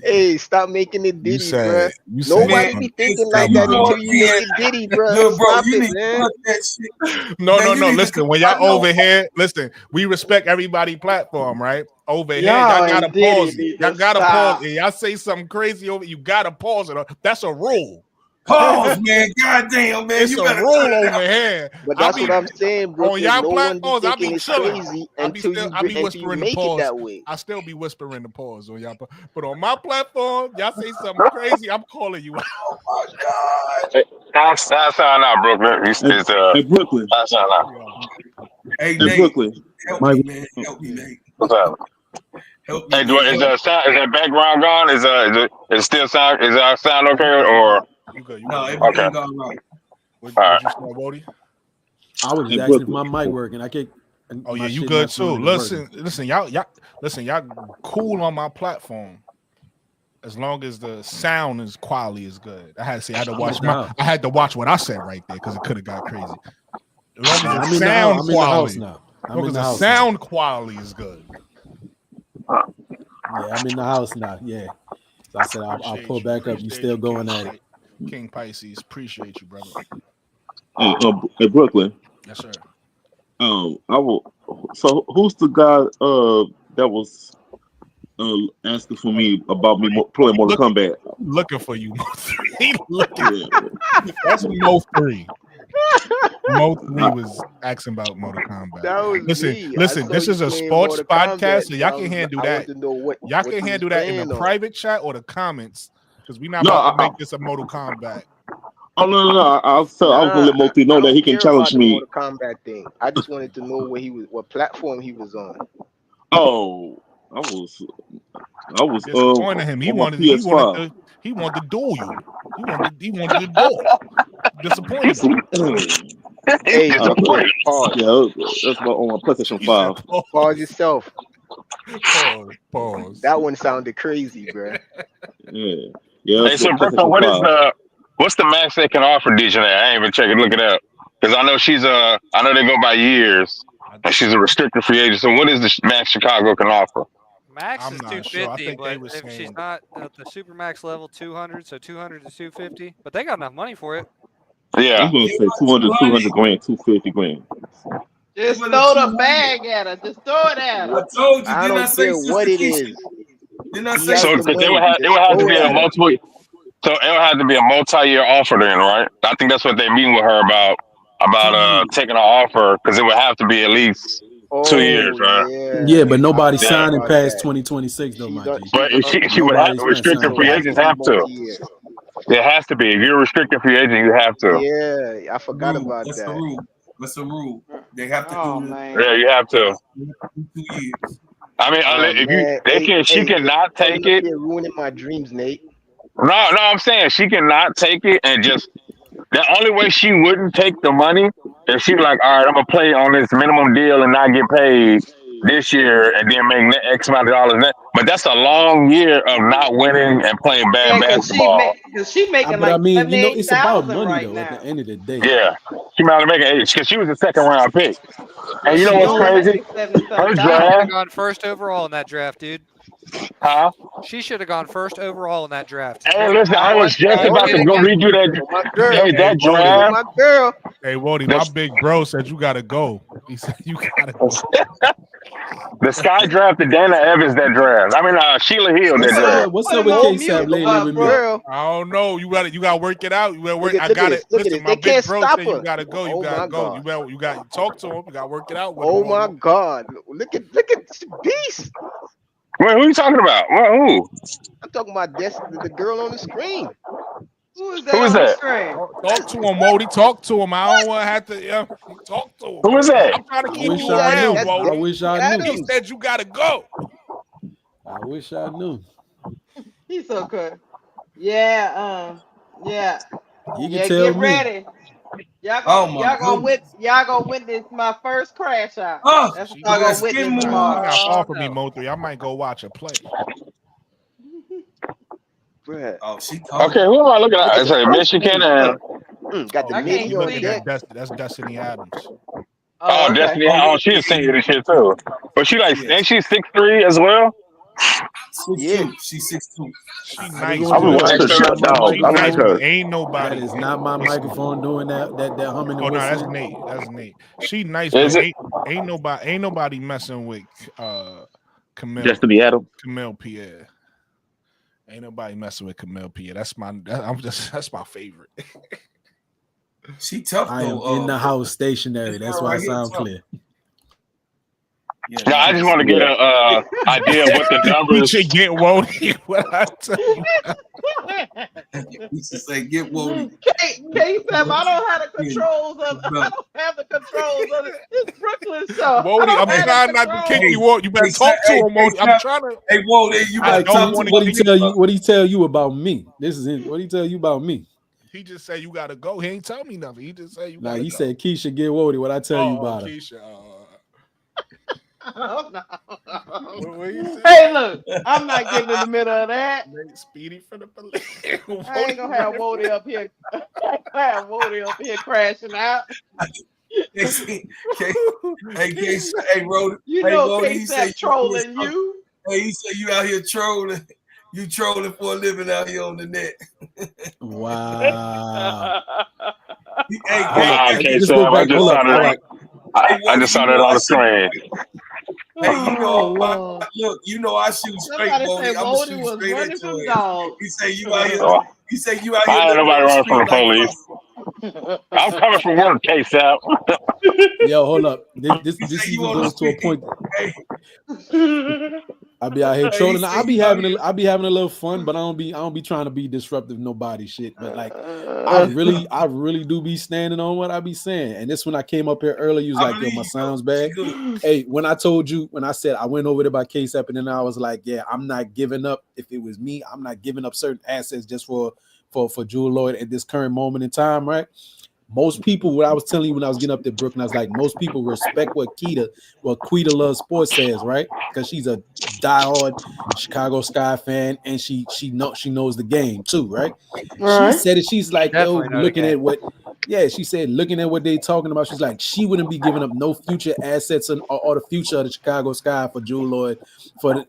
Hey, stop making it Diddy, bro. You said Nobody be thinking like that until you make it Diddy, bro. Look, bro, Stop you it, need to man. cut that shit. No. Man, you need to Listen, cut- when y'all I know. over here, listen, we respect everybody platform, right? Over here, Y'all y'all gotta and Diddy pause need it. Y'all to gotta stop. pause it. Y'all say something crazy over, you gotta pause it. That's a rule. Pause, man. Goddamn, man. It's You a better rule cut it over out. here. But that's what I'm saying, on Brooklyn. y'all No one be platforms. I thinking be it's chilling. crazy until you whispering the make it that pause. way. I still be whispering the pause on y'all. But on my platform, y'all say something crazy, I'm calling you out. Oh my God. Hey, sound out, Brooklyn. Hey, Brooklyn. Sound out. Hey, Hey, Nate, Brooklyn. help Mike, me, man. Help me, Nate. What's up? Help me, Hey, Nate. is that background gone? Is it still sound? Is our sound okay or You good? No, okay? everything gone right. What All right. you say, Wody? I was just Hey, asking if Brooklyn. my mic working. I can't. Oh my yeah, you shit good not too. showing it working. Listen, y'all cool on my platform. As long as the sound is quality is good. I had to watch I had to watch what I said right there because it could have got crazy. As long as the I'm in sound the house quality. now. As long as the sound quality is good. Yeah, I'm in the house now. Yeah. So I said I'll pull back up. You still going at it. King Pisces, appreciate you, brother. Hey, Brooklyn. Yes, sir. I will. So who's the guy that was asking for me about me playing Mortal Kombat? Looking for you, Mo 3. That's Mo 3. Mo 3 was asking about Mortal Kombat. That was me. Listen. This is a sports podcast, so y'all can handle that. I want to know y'all can handle that in the private chat or the comments because we're not about to make this a Mortal Kombat. Oh no! I was gonna let Moti know that he can challenge me. Mortal Kombat thing. I just wanted to know what platform he was on. Oh, I was disappointed him. He wanted to duel you. He wanted to duel. Disappointed him. Hey, Brooklyn, pause. Yeah, that's on my PlayStation 5. Pause yourself. Pause. That one sounded crazy, bro. Yeah. Hey, so Brooklyn, what's the max they can offer DJ? I ain't even checking. Look it up because I know I know they go by years, and she's a restricted free agent. So what is the max Chicago can offer? Max I'm is not sure. I 250, think they but were if she's saying not at the super max level, 200, so 200 to 250. But they got enough money for it. Yeah, I'm gonna say 200 grand, 250 grand. Just throw the bag at her. Just throw it at her. I told you. I Didn't I don't say care what it Keisha? is. Didn't I He say has so the it money. would have to be a multiple. So it would have to be a multi-year offer then, right? I think that's what they're meeting with her about 2 years. taking an offer because it would have to be at least 2 years, right? Yeah, but nobody's I forgot signing about past that. 2026 though, my G. But she would have Nobody's not restricted signing free past agents that. have to. It has to be. If you're a restricted free agent, you have to. Yeah, I forgot Rule. about That's the that. rule. That's the rule. They have to Oh do this. man. Yeah, you have to. 2 years. I mean, Oh man, she cannot take it. You're ruining my dreams, Nate. No, I'm saying she cannot take it and just. The only way she wouldn't take the money if she be like, all right, I'm gonna play on this minimum deal and not get paid this year and then make X amount of dollars. But that's a long year of not winning and playing bad Yeah, basketball. she making But I like mean, it's about 78,000 money right though. At the now. end of the day, Yeah, she might have made it because she was a second round pick. Yeah, And you know she what's only crazy? making 70 Her something She should have thousand. draft, gone first overall in that draft, dude. huh? She should have gone first overall in that draft. Hey, listen, I Oh, was that's just right. about to go read you that. My girl, Hey, that draft. my girl. Hey, Wody, my big bro said you gotta go. He said you gotta go. The Sky drafted Dana Evans that draft. I mean, Sheila Hill that draft. what's Put up him with on K-Sap mute, lately with bro. Milk? Girl. I don't know. You gotta work it out. You gotta work. Look at this. Look at Listen, this. my They big can't bro stop said you her. gotta go. You Oh gotta my go. God. You got to talk to him. You gotta work it out with him. Oh my God. Look at this beast. Wait, who are you talking about? Well, who? I'm talking about the girl on the screen. Who is that Who is on the that? screen? Talk to him, Wody. Talk to him. I don't want to have to talk to him. Who is that? I'm trying to I keep wish you I around, knew. I Wody. wish I knew. He said you gotta go. I wish I knew. He's so good. Yeah, yeah. You can Yeah, tell get me. ready. Oh my y'all gonna witness my first crash out. Oh, That's what She y'all not, gonna witness she tomorrow. not far from me, no. Mo3. I might go watch her play. Bruh. oh, she told Okay, me. who am I looking Look at? at It's the like first Michigan name. and Got the Oh, I you can't Navy you on looking see. deck. at that's Destiny Adams. Oh, okay. Destiny. Oh yeah, Oh, she's a yeah, senior this year too. But she like, yeah. ain't she 6'3" as well? Yeah. 6'2". She's 6'2". She I just nice, I want be you to but know watching that her is shut not my down. she I like nice, microphone. but her. ain't That nobody. is not my Listen. microphone doing that humming and Oh no, that's whistling. Nate. That's Nate. She nice, but Is it ain't nobody messing with Camille Destiny Adams? Pierre. Ain't nobody messing with Camille Pierre. That's that's my favorite. She tough I am though. in the house Brooklyn. stationary. This That's girl why I right here sound tough. clear. Yeah, No, I nah. just want to get Yeah. a idea of what the You should numbers. get Wody. What I tell you. We should say get Wody. K7, I don't have the in controls of his I belt. don't have the controls of it. It's Brooklyn show. I Wody, don't I'm Hey, have the trying not to kick controls. you off. You better talk to him, Wody. I'm trying to. Hey, Wody, you All I better right, Key, don't talk to want to what my do he give you. big tell you? brother. What do he tell you about me? This is it. What do he tell you about me? He just said you gotta go. He ain't tell me nothing. He just said you Now gotta he go. said Keisha get Wody. What I tell you about her? Keisha. Oh, no. What you say? Hey, look, I'm not getting in the middle of that. Nate Speedy for the police. I ain't gonna have Wody up here. I ain't gonna have Wody up here crashing out. K-C, K, hey, K-C, hey, Rody, You hey, know Wody, he say KSAP trolling you. hey, he say you out here trolling. You trolling for a living out here on the net. Wow. Hey, Hold up. Wow, okay, Just go Sam, I back. just Hold saw up. All that. right. Hey, I Wody, just saw you that know on I the shoot. screen. Hey, you Oh, know, Lord. look, you know I shoot straight, Somebody Wody. said I'm gonna Wody shoot was straight at running your from ass. dogs. He say you out here. Oh, He say you out here I ain't living nobody on the running from street the like police. Fluffy. I'm coming from work, KSAP. Yo, hold up. This He say you even on the goes to a street. point. Hey, I be out here hey, he trolling. say you out here. I be having a little fun, but I don't be trying to be disruptive nobody shit. But like I really do be standing on what I be saying. And this when I came up here earlier, you was I like, yo, believe my you, though. sound's She bad. good. Hey, when I told you, when I said I went over there by KSAP, and then I was like, yeah, I'm not giving up. If it was me, I'm not giving up certain assets just for Jewel Lloyd at this current moment in time, right? Most people, what I was telling you when I was getting up to Brooklyn, I was like, most people respect what Quita Loves Sports says, right? Because she's a diehard Chicago Sky fan, and she knows the game too, right? She Right. said it. She's You like, yo, definitely know the looking game. at what, yeah, she said, looking at what they talking about. She's like, she wouldn't be giving up no future assets or the future of the Chicago Sky for Jewel Lloyd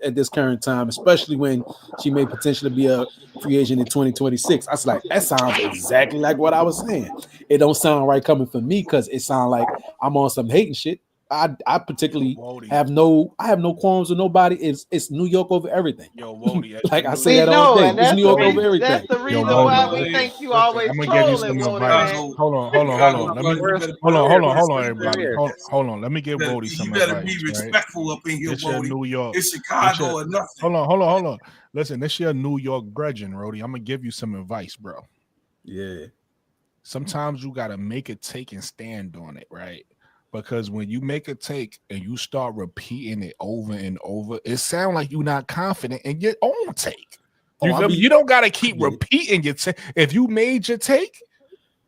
at this current time, especially when she may potentially be a free agent in 2026. I was like, that sounds exactly like what I was saying. It don't sound right coming from me because it sounds like I'm on some hating shit. I particularly Wody. have no qualms with nobody. It's New York over everything. Yo, Wody. Like I Yo, say We that all know, day. and It's New York over everything. that's the Yo, reason why Wody. we Hey, think you Listen, always I'm gonna give you trolling, some Wody advice. man. Chicago, Hold on. Chicago Let me brother, you better hold on, respect everybody. your ass. Hold on. Let me give Wody You some better advice, be right? respectful up in here, This your Wody. New York. It's This Chicago your, or nothing. hold on. Listen, this your New York brethren, Rody. I'm gonna give you some advice, bro. Yeah. Sometimes you gotta make a take and stand on it, right? Because when you make a take and you start repeating it over and over, it sounds like you're not confident in your own take. You feel me? You don't gotta keep repeating your take. If you made your take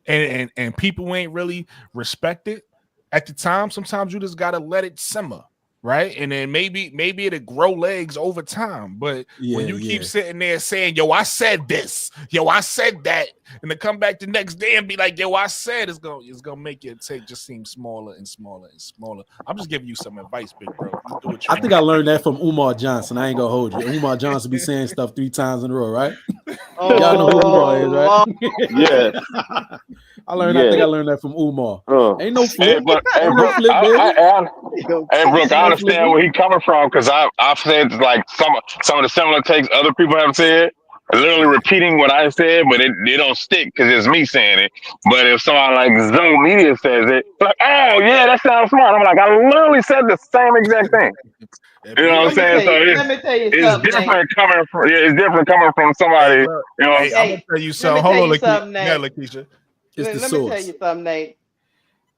and people ain't really respect it at the time, sometimes you just gotta let it simmer, right? And then maybe it'll grow legs over time. But when you keep sitting there saying, yo, I said this, yo, I said that, and to come back the next day and be like, yo, I said, it's gonna make your take just seem smaller and smaller and smaller. I'm just giving you some advice, big bro. You do what you I think I learned that from Umar Johnson. I ain't gonna hold you. Umar Johnson be saying stuff 3 times in a row, right? Y'all know who Umar is, right? Yeah, I think I yeah. learned that from Umar. Ain't no Hey, flip. Ain't no Brooke, flip, baby. Hey, Brooke, I No understand flipping. where he coming from because I've said like some of the similar takes other people have said, literally repeating what I said, but it don't stick because it's me saying it. But if someone like Zoom Media says it, like, oh yeah, that sounds smart. I'm like, I literally said the same exact thing. You know what I'm Let me saying? tell So you. Let me tell you it's something, Nate. different coming from it's different coming from Hey, somebody. look. You know, Hey, I'm gonna Nate, tell you let me something. tell Hold on, you something, yeah, Nate. Lakeisha. It's the Let me tell source. you something, Nate.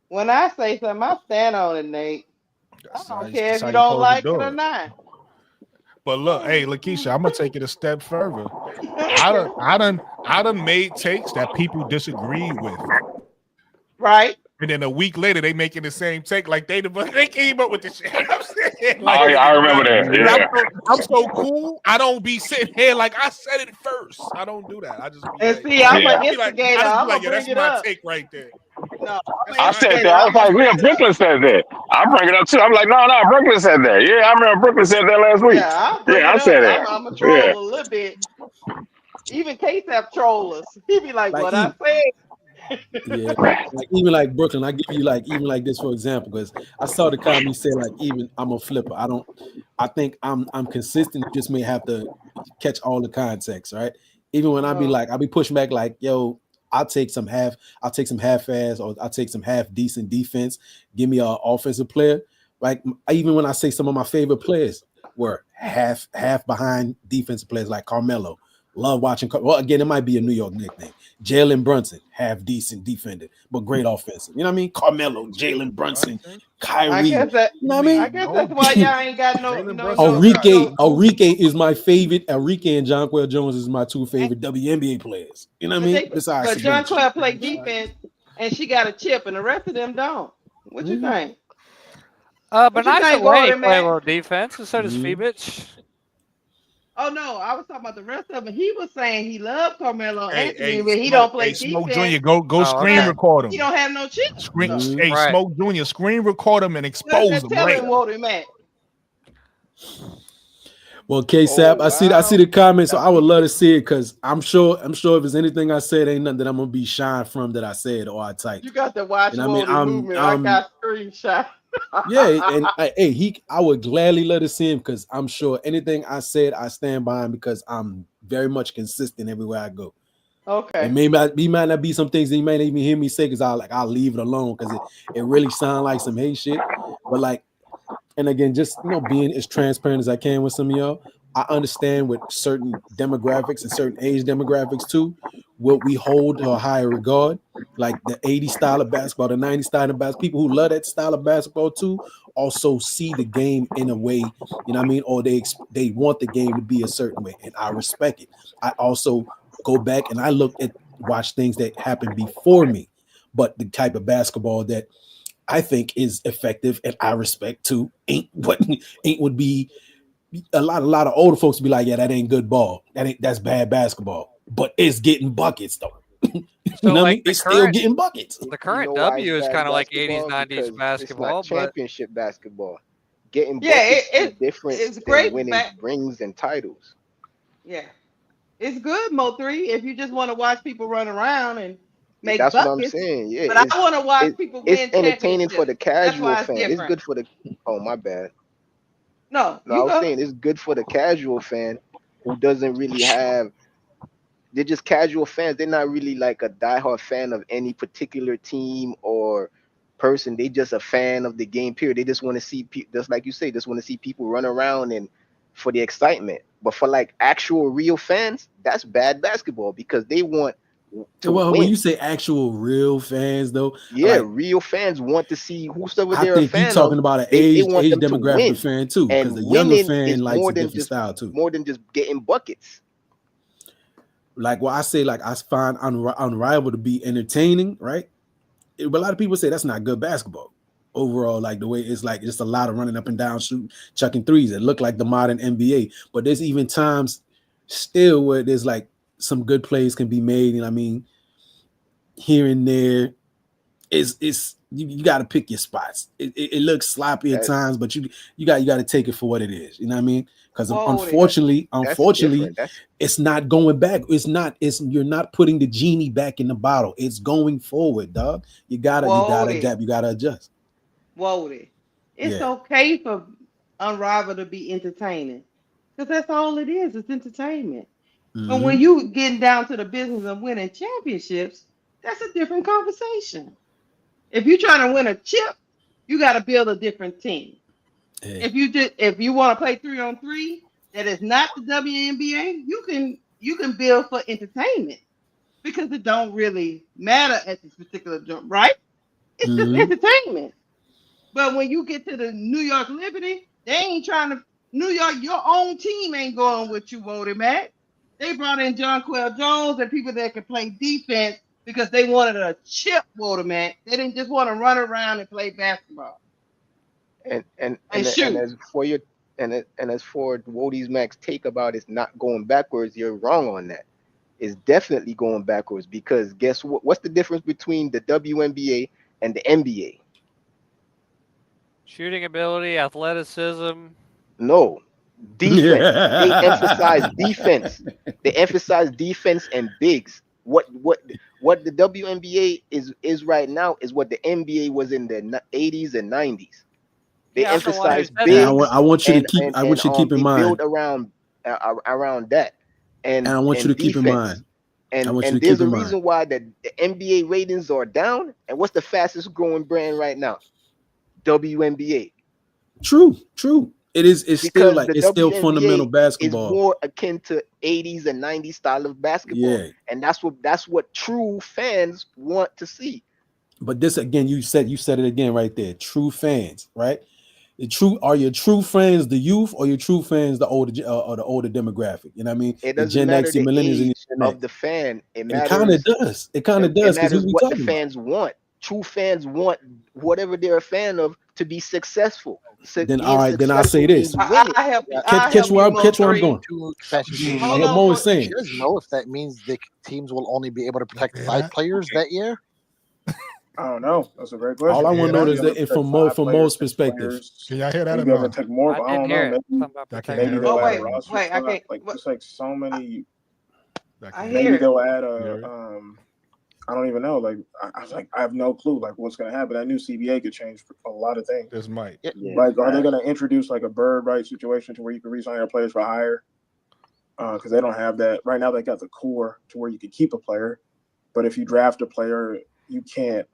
When I say something, I stand on it, Nate. I don't care That's if how you you don't supposed to like it do or it. not. But look, hey, Lakeisha, I'm gonna take it a step further. I done made takes that people disagree with. Right. And then a week later, they making the same take like they came up with the shit. I'm saying, Oh like, yeah, I remember that. and Yeah. I'm so cool. I don't be sitting here like I said it first. I don't do that. I just be And like, see, I'm Yeah. an instigator. I just be I'm like, gonna yeah, bring that's it my up. take right there. No, I'm That's an I my said take. that. instigator. I I'm was gonna like, bring yeah, it up. Brooklyn said that. I bring it up too. I'm like, no, Brooklyn said that. Yeah, I remember Brooklyn said that last week. Yeah, I'll bring Yeah, it I up. said I'm a that. Yeah. troll a little bit. Even KSAP troll us. He be like, Like "What I even said." yeah, like even like Brooklyn. I give you like even like this for example, because I saw the comment say like even I'm a flipper. I think I'm consistent. You just may have to catch all the context, right? Even when I be like I'll be pushing back like, yo, I'll take some half ass or I'll take some half decent defense. Give me an offensive player. Like even when I say some of my favorite players were half behind defensive players like Carmelo. Love watching. Well, again, it might be a New York nickname. Jalen Brunson, half decent defender, but great offensive. You know what I mean? Carmelo, Jalen Brunson, I Kyrie. guess that. You know what I I mean? guess that's why y'all ain't got Jalen Brunson is not Enrique is my favorite. Enrique and Jonquel Jones is my two favorite WNBA players. You know what I mean? Besides But Sabrina. John Clare play defense, and she got a chip, and the rest of them don't. What you think? But What you nice think, away, he Gordon, play a man? little defense, and so does Phoebich. Oh no, I was talking about the rest of them. He was saying he loved Carmelo Anthony, Hey, but he don't Hey, play Smoke defense Jr., go Oh, screen okay. because record he him. don't have no chips. Hey, Right. Smoke Jr., screen record him and What's expose that him right. telling, Walter Matt? Well, KSAP, I see the comments, so I would love to see it because I'm sure if there's anything I said, ain't nothing that I'm gonna be shying from that I said or I typed. You got to watch And I mean, Walter movement. I got screenshot. yeah, and I would gladly let it see him because I'm sure anything I said, I stand behind because I'm very much consistent everywhere I go. Okay. And he might not be some things that you might not even hear me say because I'll leave it alone because it really sounds like some hate shit. But like, and again, just being as transparent as I can with some of y'all, I understand with certain demographics and certain age demographics too, what we hold to a higher regard, like the 80s style of basketball, the 90s style of basketball. People who love that style of basketball too also see the game in a way, you know what I mean, or they want the game to be a certain way, and I respect it. I also go back and I watch things that happened before me, but the type of basketball that I think is effective and I respect too ain't would be a lot of older folks be like, yeah, that ain't good ball. That's bad basketball. But it's getting buckets though. You So know what I like mean? It's still getting buckets. the You current know why it's W is bad kind of like 80s, basketball? 90s Because it's not basketball, but championship basketball. Getting Yeah, buckets is different it's than great winning rings and titles. Yeah, it's good, Mo3, if you just want to watch people run around and make That's what I'm buckets. saying. Yeah, But I want to watch people it's win entertaining for championships. the That's casual why it's fan. It's different. good for the oh my bad. No, No, I you was go. saying it's good for the casual fan who doesn't really have. They're just casual fans. They're not really like a diehard fan of any particular team or person. They just a fan of the game. Period. They just want to see, just like you say, just want to see people run around and for the excitement. But for like actual real fans, that's bad basketball because they want to Well, when win. you say actual real fans though, Yeah, like real fans want to see whosoever I they're a think you fan of. talking about an They age want them to demographic of win, fan too, because the and younger winning fan is likes a different style too. more than just getting buckets. Like what I say, like I find Unrivaled to be entertaining, right? But a lot of people say that's not good basketball overall. Like the way it's like just a lot of running up and down, shooting, chucking threes. It look like the modern NBA, but there's even times still where there's like some good plays can be made, and I mean, here and there, it's you got to pick your spots. It looks sloppy at times, but you got to take it for what it is. You know what I mean? Because unfortunately, different. it's not going back. You're not putting the genie back in the bottle. It's going forward, dog. You gotta adapt. You gotta adjust. Wody. It's okay for Unrivaled to be entertaining because that's all it is. It's entertainment. But when you getting down to the business of winning championships, that's a different conversation. If you're trying to win a chip, you got to build a different team. Yeah. If you want to play 3-on-3, that is not the WNBA, you can build for entertainment because it don't really matter at this particular jump, right? It's just entertainment. But when you get to the New York Liberty, they ain't trying to. New York, your own team ain't going with you, Wody Matt. They brought in Jonquel Jones and people that can play defense because they wanted a chip motorman. They didn't just want to run around and play basketball And shoot. as for your and as for Wodie's Max take about it's not going backwards, you're wrong on that. It's definitely going backwards because guess what? What's the difference between the WNBA and the NBA? Shooting ability, athleticism. No, defense. They emphasize defense. They emphasize defense and bigs. What the WNBA is right now is what the NBA was in the 80s and 90s. They Yeah, I'm the one who emphasize said bigs. that. I want you to and, keep. I want you to keep in they build mind. around that And I want you to keep in mind. And I want you to there's keep a in mind. reason why the NBA ratings are down. And what's the fastest growing brand right now? WNBA. True. It is. It's still Because like the it's still WNBA fundamental is basketball. more akin to 80s and 90s style of basketball. Yeah. And that's what true fans want to see. But this again, you said it again right there. True fans, right? Are your true fans the youth or your true fans the older or the older demographic? You know what I mean? It The doesn't Gen matter X, the the millennials, and age the Gen of X. the fan. It It kind of matters. does. It kind of does because matters we what the talking about. fans want. True fans want whatever they're a fan of to be successful. So Then being all right, then I'll say successful this. means winning. I help you. Catch where I'm going. Two expansion Hold What on, Mo is for, saying. You guys know if that means the teams will only be able to protect hear 5 that? players that year? I don't know. That's a great question. All I want to know Yeah, is Maybe that from Mo's perspective. Can y'all hear that or Maybe able no? to take more, I but I didn't don't know. hear it. Maybe Something about I can't protecting. hear they'll oh add a wait, roster wait, I slot. can't. Like What, it's like so many. I I can't hear Maybe it. they'll add hear it. I don't even know. Like I was like, I have no clue. Like what's gonna happen? That new CBA could change a lot of things. This might. Yeah. Like, are they gonna introduce like a bird right situation to where you can re-sign your players for hire? Because they don't have that right now. They got the core to where you can keep a player, but if you draft a player, you can't.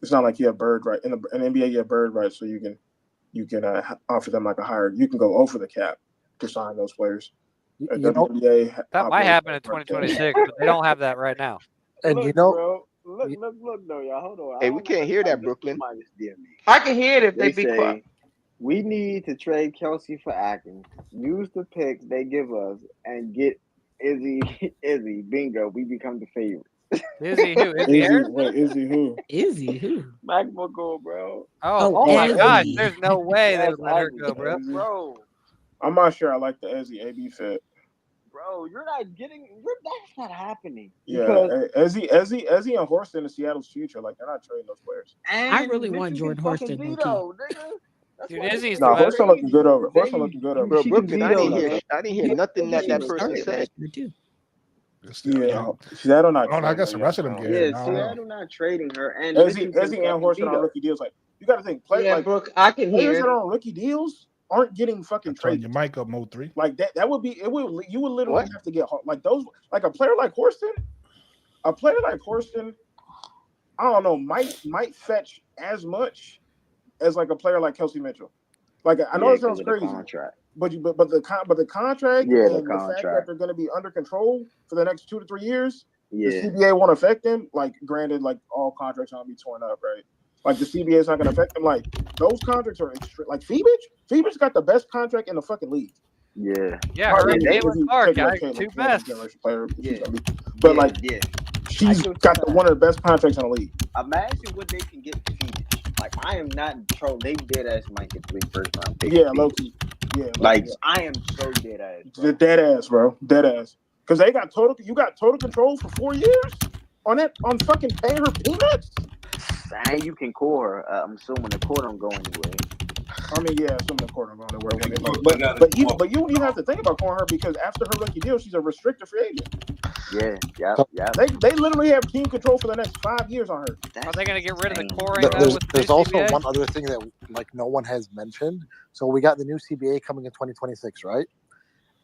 It's not like you have bird right in the NBA. You have bird right, so you can offer them like a hire. You can go over the cap to sign those players. You know, WNBA That might operates happen in like that. 2026, but they don't have that right now. and Look, you know, bro. Look, though, y'all. Hold on. Hey, we can't hear that, Brooklyn. I can hear it if they They be quiet. say we need to trade Kelsey for Atkins. Use the picks they give us and get Izzy. Bingo. We become the favorite. Izzy who? Izzy Izzy, Harris? wait, Izzy who? Izzy who? McMuckle, bro. Oh my Izzy. gosh! There's no way they Yes, would let her Izzy. go, bro. Izzy. Bro, I'm not sure. I like the Izzy AB fit. bro, that's not happening. Yeah, Because Ezzy and Horston is Seattle's future. Like they're not trading those players. I really want bitches Jordan can fucking Horston, veto, nigga. That's Dude, why they Izzy's can the No, best. Horston looking good over. They- Horston looking good over. Bro, she can Brooklyn, I veto, didn't hear man. nothing that She that was person started said. last year too. It's still Yeah, young. Seattle not. Oh, no, I trading guess her the rest of yet, them no. get it. Yeah, I don't know. Seattle not trading her, and Ezzy bitches can and fucking Horston on veto. rookie deals. Like you got to think, Yeah, like Brooke, I can hear players it. that are on rookie deals aren't getting fucking I turned traded. your mic up, Mo 3. Like that would be it. You would literally What? have to get like those. Like a player like Horston, I don't know, might fetch as much as like a player like Kelsey Mitchell. Like I know Yeah, it sounds because of the crazy, contract. but the contract Yeah, and the the fact that contract. they're going to be under control for the next 2 to 3 years, the Yeah. CBA won't affect them. Like granted, like all contracts are going to be torn up, right? Like the CBA is not going to affect them. Like those contracts are extreme. Like Phoebus got the best contract in the fucking league. Yeah. Yeah, her and they- Caitlin Clark, Take away two Caitlin, best. generation player. Yeah. But yeah, like yeah. she's I get got what you're one of the best contracts in the league. Imagine what they can get for Phoenix. Like, I am not troll. They dead ass might get 3 first round picks. Yeah, Loki. Yeah, Like, yeah. I am so dead ass. The dead ass, bro. Dead ass. Because they got total. You got total control for 4 years on fucking paying her peanuts. And you can call her. I'm assuming the court don't go anywhere. I mean, yeah, some of the court going nowhere. But you don't even have to think about calling her because after her rookie deal, she's a restricted free agent. Yeah. They literally have team control for the next 5 years on her. Are they going to get rid of the core Th- right now there's with the there's new also CBA? one other thing that like no one has mentioned. So we got the new CBA coming in 2026, right?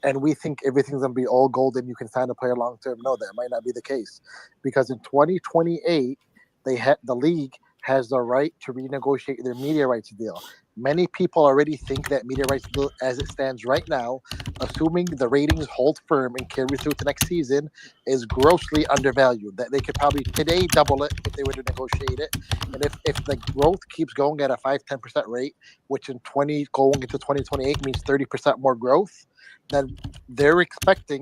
And we think everything's gonna be all golden. You can sign a player long term. No, that might not be the case, because in 2028, the league has the right to renegotiate their media rights deal. Many people already think that media rights deal, as it stands right now, assuming the ratings hold firm and carry through to next season, is grossly undervalued. That they could probably today double it if they were to negotiate it. And if the growth keeps going at a 5-10% rate, which in going into 2028 means 30% more growth, then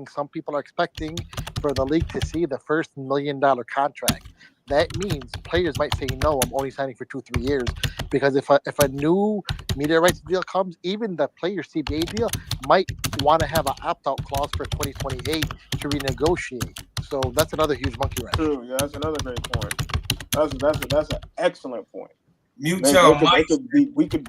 some people are expecting for the league to see the first $1 million contract. That means players might say, no, I'm only signing for 2-3 years. Because if a new media rights deal comes, even the player CBA deal might want to have an opt-out clause for 2028 to renegotiate. So that's another huge monkey wrench. True. Yeah, that's another great point. That's an excellent point. Mute They y'all could mics. we could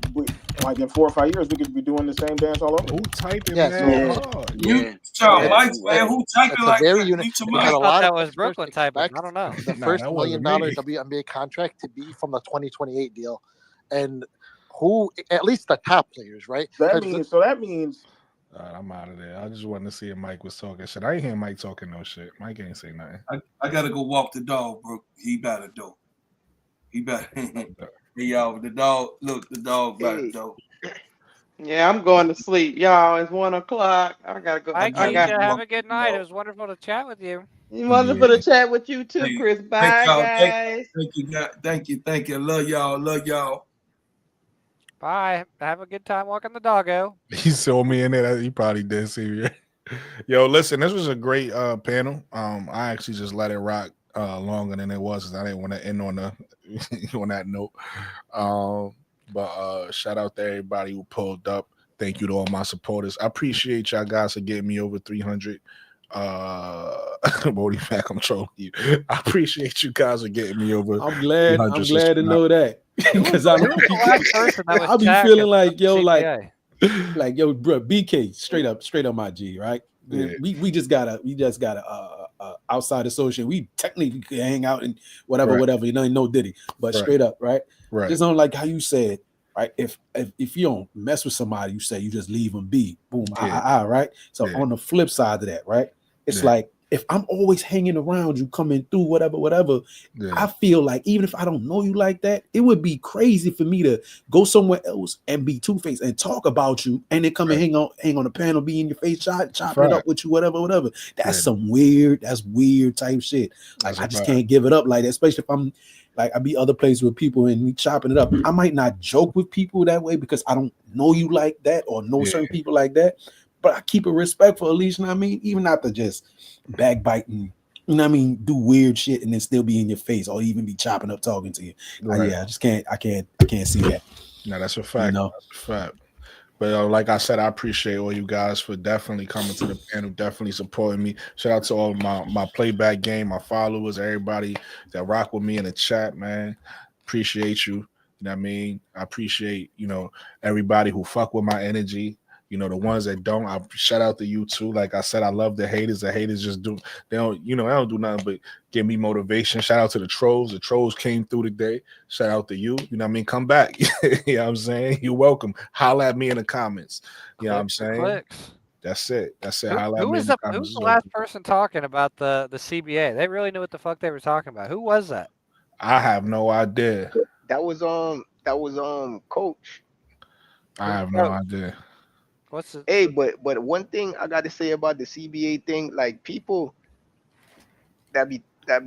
like in 4 or 5 years we could be doing the same dance all over. Who typing Yeah, mad so hard? Mute y'all it's mics, man. Who typing it's a like very that? unique Mute your because I a mic. thought lot that of was experts Brooklyn typing. expect I don't know. the Nah, first that $1 wasn't million me. WNBA contract to be from the 2028 deal, and who at least the top players, right? That 'Cause means All right, I'm out of there. I just wanted to see if Mike was talking shit. I ain't hear Mike talking no shit. Mike ain't say nothing. I gotta go walk the dog, bro. He better though. He better. Hey y'all, the dog. Look, the dog better though. Yeah, I'm going to sleep, y'all. It's 1 o'clock. I gotta go. Hi, I got. Keisha. Have a good night. It was wonderful to chat with you. Wonderful to chat with you too, Hey, Chris. thank Bye, y'all. guys. Thank you. Love y'all. Bye. Have a good time walking the doggo. He saw me in there. He probably did see me. Yo, listen, this was a great panel. I actually just let it rock longer than it was because I didn't want to end on the on that note. But shout out to everybody who pulled up. Thank you to all my supporters. I appreciate y'all guys for getting me over 300. Bodie back, I'm trolling you. I appreciate you guys for getting me over. I'm glad 300 to know that because Who was the last person that was I'll be chatting feeling about like the yo, CBA? like yo, bro, BK, straight up my G, right? Yeah. We just gotta outside associate. We technically could hang out and whatever, Right. You know, no Diddy, but Right. straight up, right? Right. Just on like how you said, right? If you don't mess with somebody, you say you just leave them be. Boom, Yeah. right? So Yeah. on the flip side of that, right? It's Yeah. like if I'm always hanging around you, coming through, whatever, Yeah. I feel like even if I don't know you like that, it would be crazy for me to go somewhere else and be two-faced and talk about you and then come and hang on the panel, be in your face, chopping it up with you, whatever. That's some weird type shit. Like That's I a just fact. can't give it up like that, especially if I'm like I be other places with people and we chopping it up. I might not joke with people that way because I don't know you like that or know certain people like that. But I keep it respectful, at least, you know what I mean? Even not to just backbiting, you know what I mean, do weird shit and then still be in your face or even be chopping up talking to you. Right. Yeah, I can't see that. No, that's a fact. You know? That's a fact. But like I said, I appreciate all you guys for definitely coming to the panel, definitely supporting me. Shout out to all my playback game, my followers, everybody that rock with me in the chat, man. Appreciate you. You know what I mean? I appreciate, everybody who fuck with my energy. The ones that don't, I shout out to you too. Like I said, I love the haters. The haters just they don't do nothing but give me motivation. Shout out to the trolls. The trolls came through today. Shout out to you. You know what I mean? Come back. You know what I'm saying? You're welcome. Holla at me in the comments. You know what I'm saying? Clicks. That's it. Holla at Who me was in the who's comments. the last person talking about the CBA? They really knew what the fuck they were talking about. Who was that? I have no idea. That was Coach. I have no idea. Hey, but one thing I got to say about the CBA thing, like people that be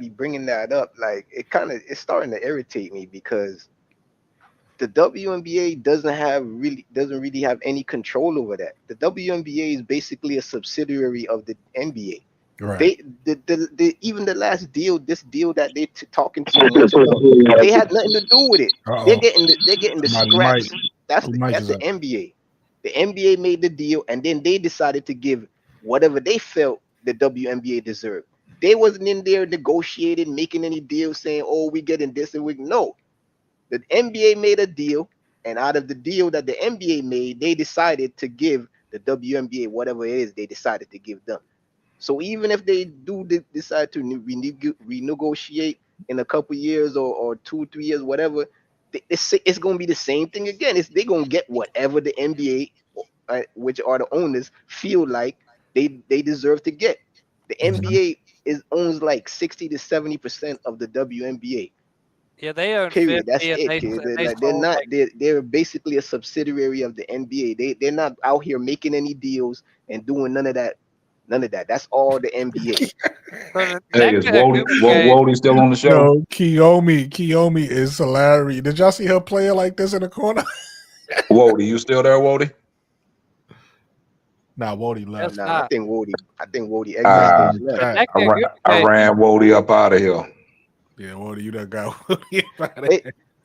bringing that up, like it's starting to irritate me because the WNBA doesn't really have any control over that. The WNBA is basically a subsidiary of the NBA. Right. Even the last deal, this deal that they talking so much about, they had nothing to do with it. They're getting the scraps. That's the NBA. The NBA made the deal, and then they decided to give whatever they felt the WNBA deserved. They wasn't in there negotiating, making any deals, saying, "Oh, we getting this and we no." The NBA made a deal, and out of the deal that the NBA made, they decided to give the WNBA whatever it is they decided to give them. So even if they do decide to renegotiate in a couple years or 2-3 years, whatever, it's going to be the same thing again. They're going to get whatever the NBA, which are the owners, feel like they deserve to get. The NBA owns like 60 to 70% of the WNBA. Yeah, they own Period. 50, That's and it, kid. they They're sold not. like They're basically a subsidiary of the NBA. They're not out here making any deals and doing none of that. None of that. That's all the NBA. Hey, is Wody still on the show? No, Kiyomi is hilarious. Did y'all see her playing like this in the corner? Wody, you still there, Wody? Nah, Wody left. That's Nah, not. I think Wody exit stage left. Technically, a good I case. ran Wody up out of here. Yeah, Wody, you done got Wody up out of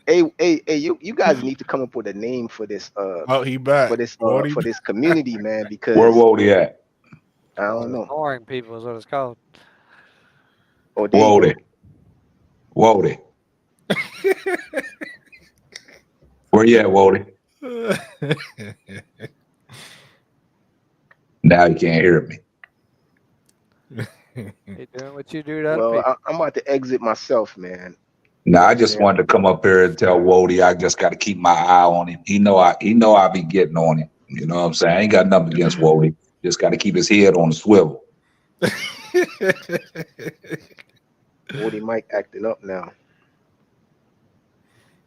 Hey, hey, you guys need to come up with a name for this Oh, he back. Wody for this community, man, Where because Wody at? I don't know. Ignoring people is what it's called. Oh, there you go. Wody. Where you at, Wody? Now you can't hear me. You doing what you do to other Well, people. I'm about to exit myself, man. Nah, I just wanted to come up here and tell Wody I just got to keep my eye on him. He know I be getting on him. You know what I'm saying? I ain't got nothing against Wody. Just got to keep his head on the swivel. Wody Mike acting up now.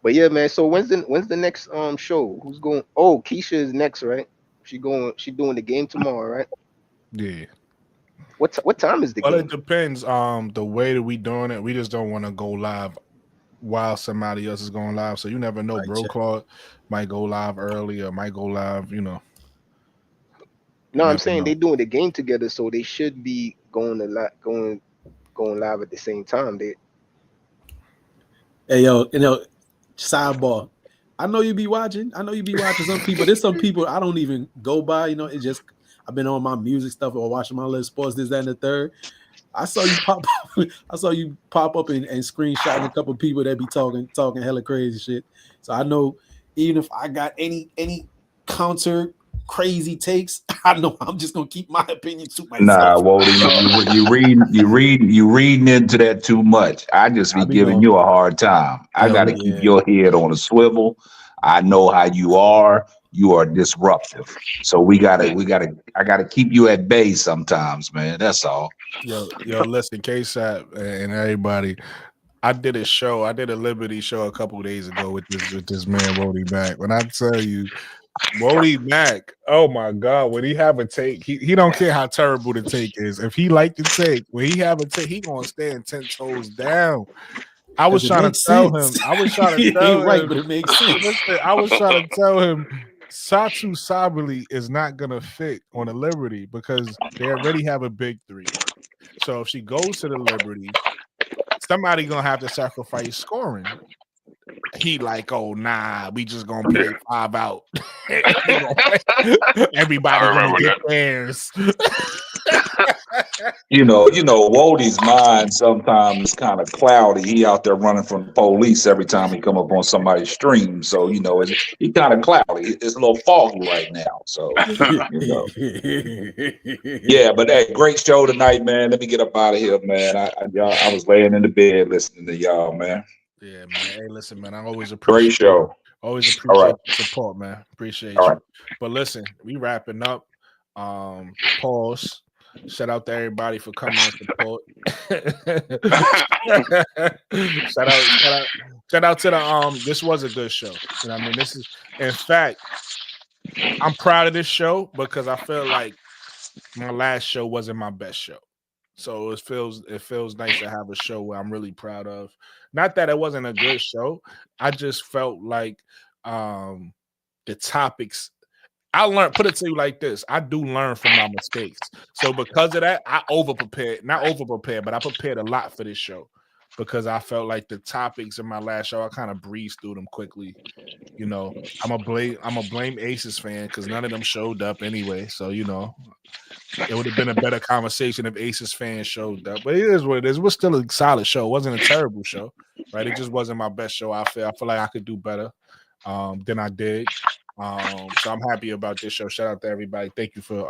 But yeah, man. So when's the next show? Who's going? Oh, Keisha is next, right? She doing the game tomorrow, right? Yeah. What time is the Well, game? it depends. The way that we doing it, we just don't want to go live while somebody else is going live. So you never know. Bro Claude might go live early or might go live. You know. No, I'm saying they doing the game together, so they should be going live at the same time. Hey yo, sidebar. I know you be watching. I know you be watching some people. There's some people I don't even go by. You know, it's just I've been on my music stuff or watching my little sports, this, that, and the third. I saw you pop up. I saw you pop up and screenshotting a couple of people that be talking hella crazy shit. So I know even if I got any counter crazy takes, I know I'm just gonna keep my opinion to myself. Nah, Wody, you reading into that too much. I just be giving you a hard time. I got to keep your head on a swivel. I know how you are. You are disruptive. So I gotta keep you at bay sometimes, man. That's all. Yo, listen, KSAP and everybody. I did a Liberty show a couple of days ago with this man Wody Mack. When I tell you, Wody Mack, oh my God, when he have a take, he don't care how terrible the take is. If he like the take, when he have a take, he gonna stand 10 toes down. I was trying to tell him. He ain't right, but it makes sense. Listen, I was trying to tell him Satu Sabali is not gonna fit on the Liberty because they already have a big three. So if she goes to the Liberty, somebody gonna have to sacrifice scoring. He like, oh nah, we just gonna play 5 out. Everybody gonna get theirs. You know, Wody's mind sometimes is kind of cloudy. He out there running from the police every time he come up on somebody's stream. So, he kind of cloudy. It's a little foggy right now. So, Yeah, but hey, great show tonight, man. Let me get up out of here, man. I was laying in the bed listening to y'all, man. Yeah, man. Hey, listen, man. I always appreciate Great show. Always appreciate the support, man. Appreciate All you. right. But listen, we wrapping up. Pause. Shout out to everybody for coming and support. shout out to the this was a good show. You know what I mean? This is, in fact, I'm proud of this show because I feel like my last show wasn't my best show. So it feels nice to have a show where I'm really proud of. Not that it wasn't a good show. I just felt like the topics I learned, put it to you like this. I do learn from my mistakes. So because of that, I not over prepared, but I prepared a lot for this show because I felt like the topics in my last show, I kind of breezed through them quickly. You know, I'm a blame Aces fan because none of them showed up anyway. So, it would have been a better conversation if Aces fans showed up. But it is what it is. It was still a solid show. It wasn't a terrible show, right? It just wasn't my best show. I feel like I could do better than I did. So I'm happy about this show. Shout out to everybody. Thank you for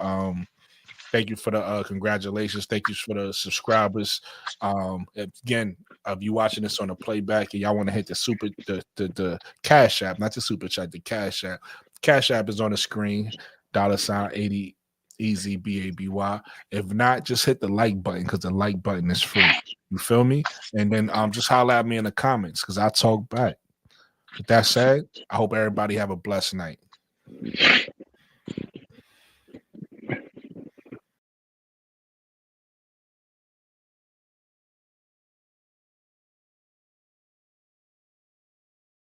the congratulations. Thank you for the subscribers. Again, if you watching this on the playback and y'all want to hit the Cash App, not the super chat, the Cash App. Cash App is on the screen. $80 easy BABY. If not, just hit the like button because the like button is free. You feel me? And then just holler at me in the comments because I talk back. With that said, I hope everybody have a blessed night.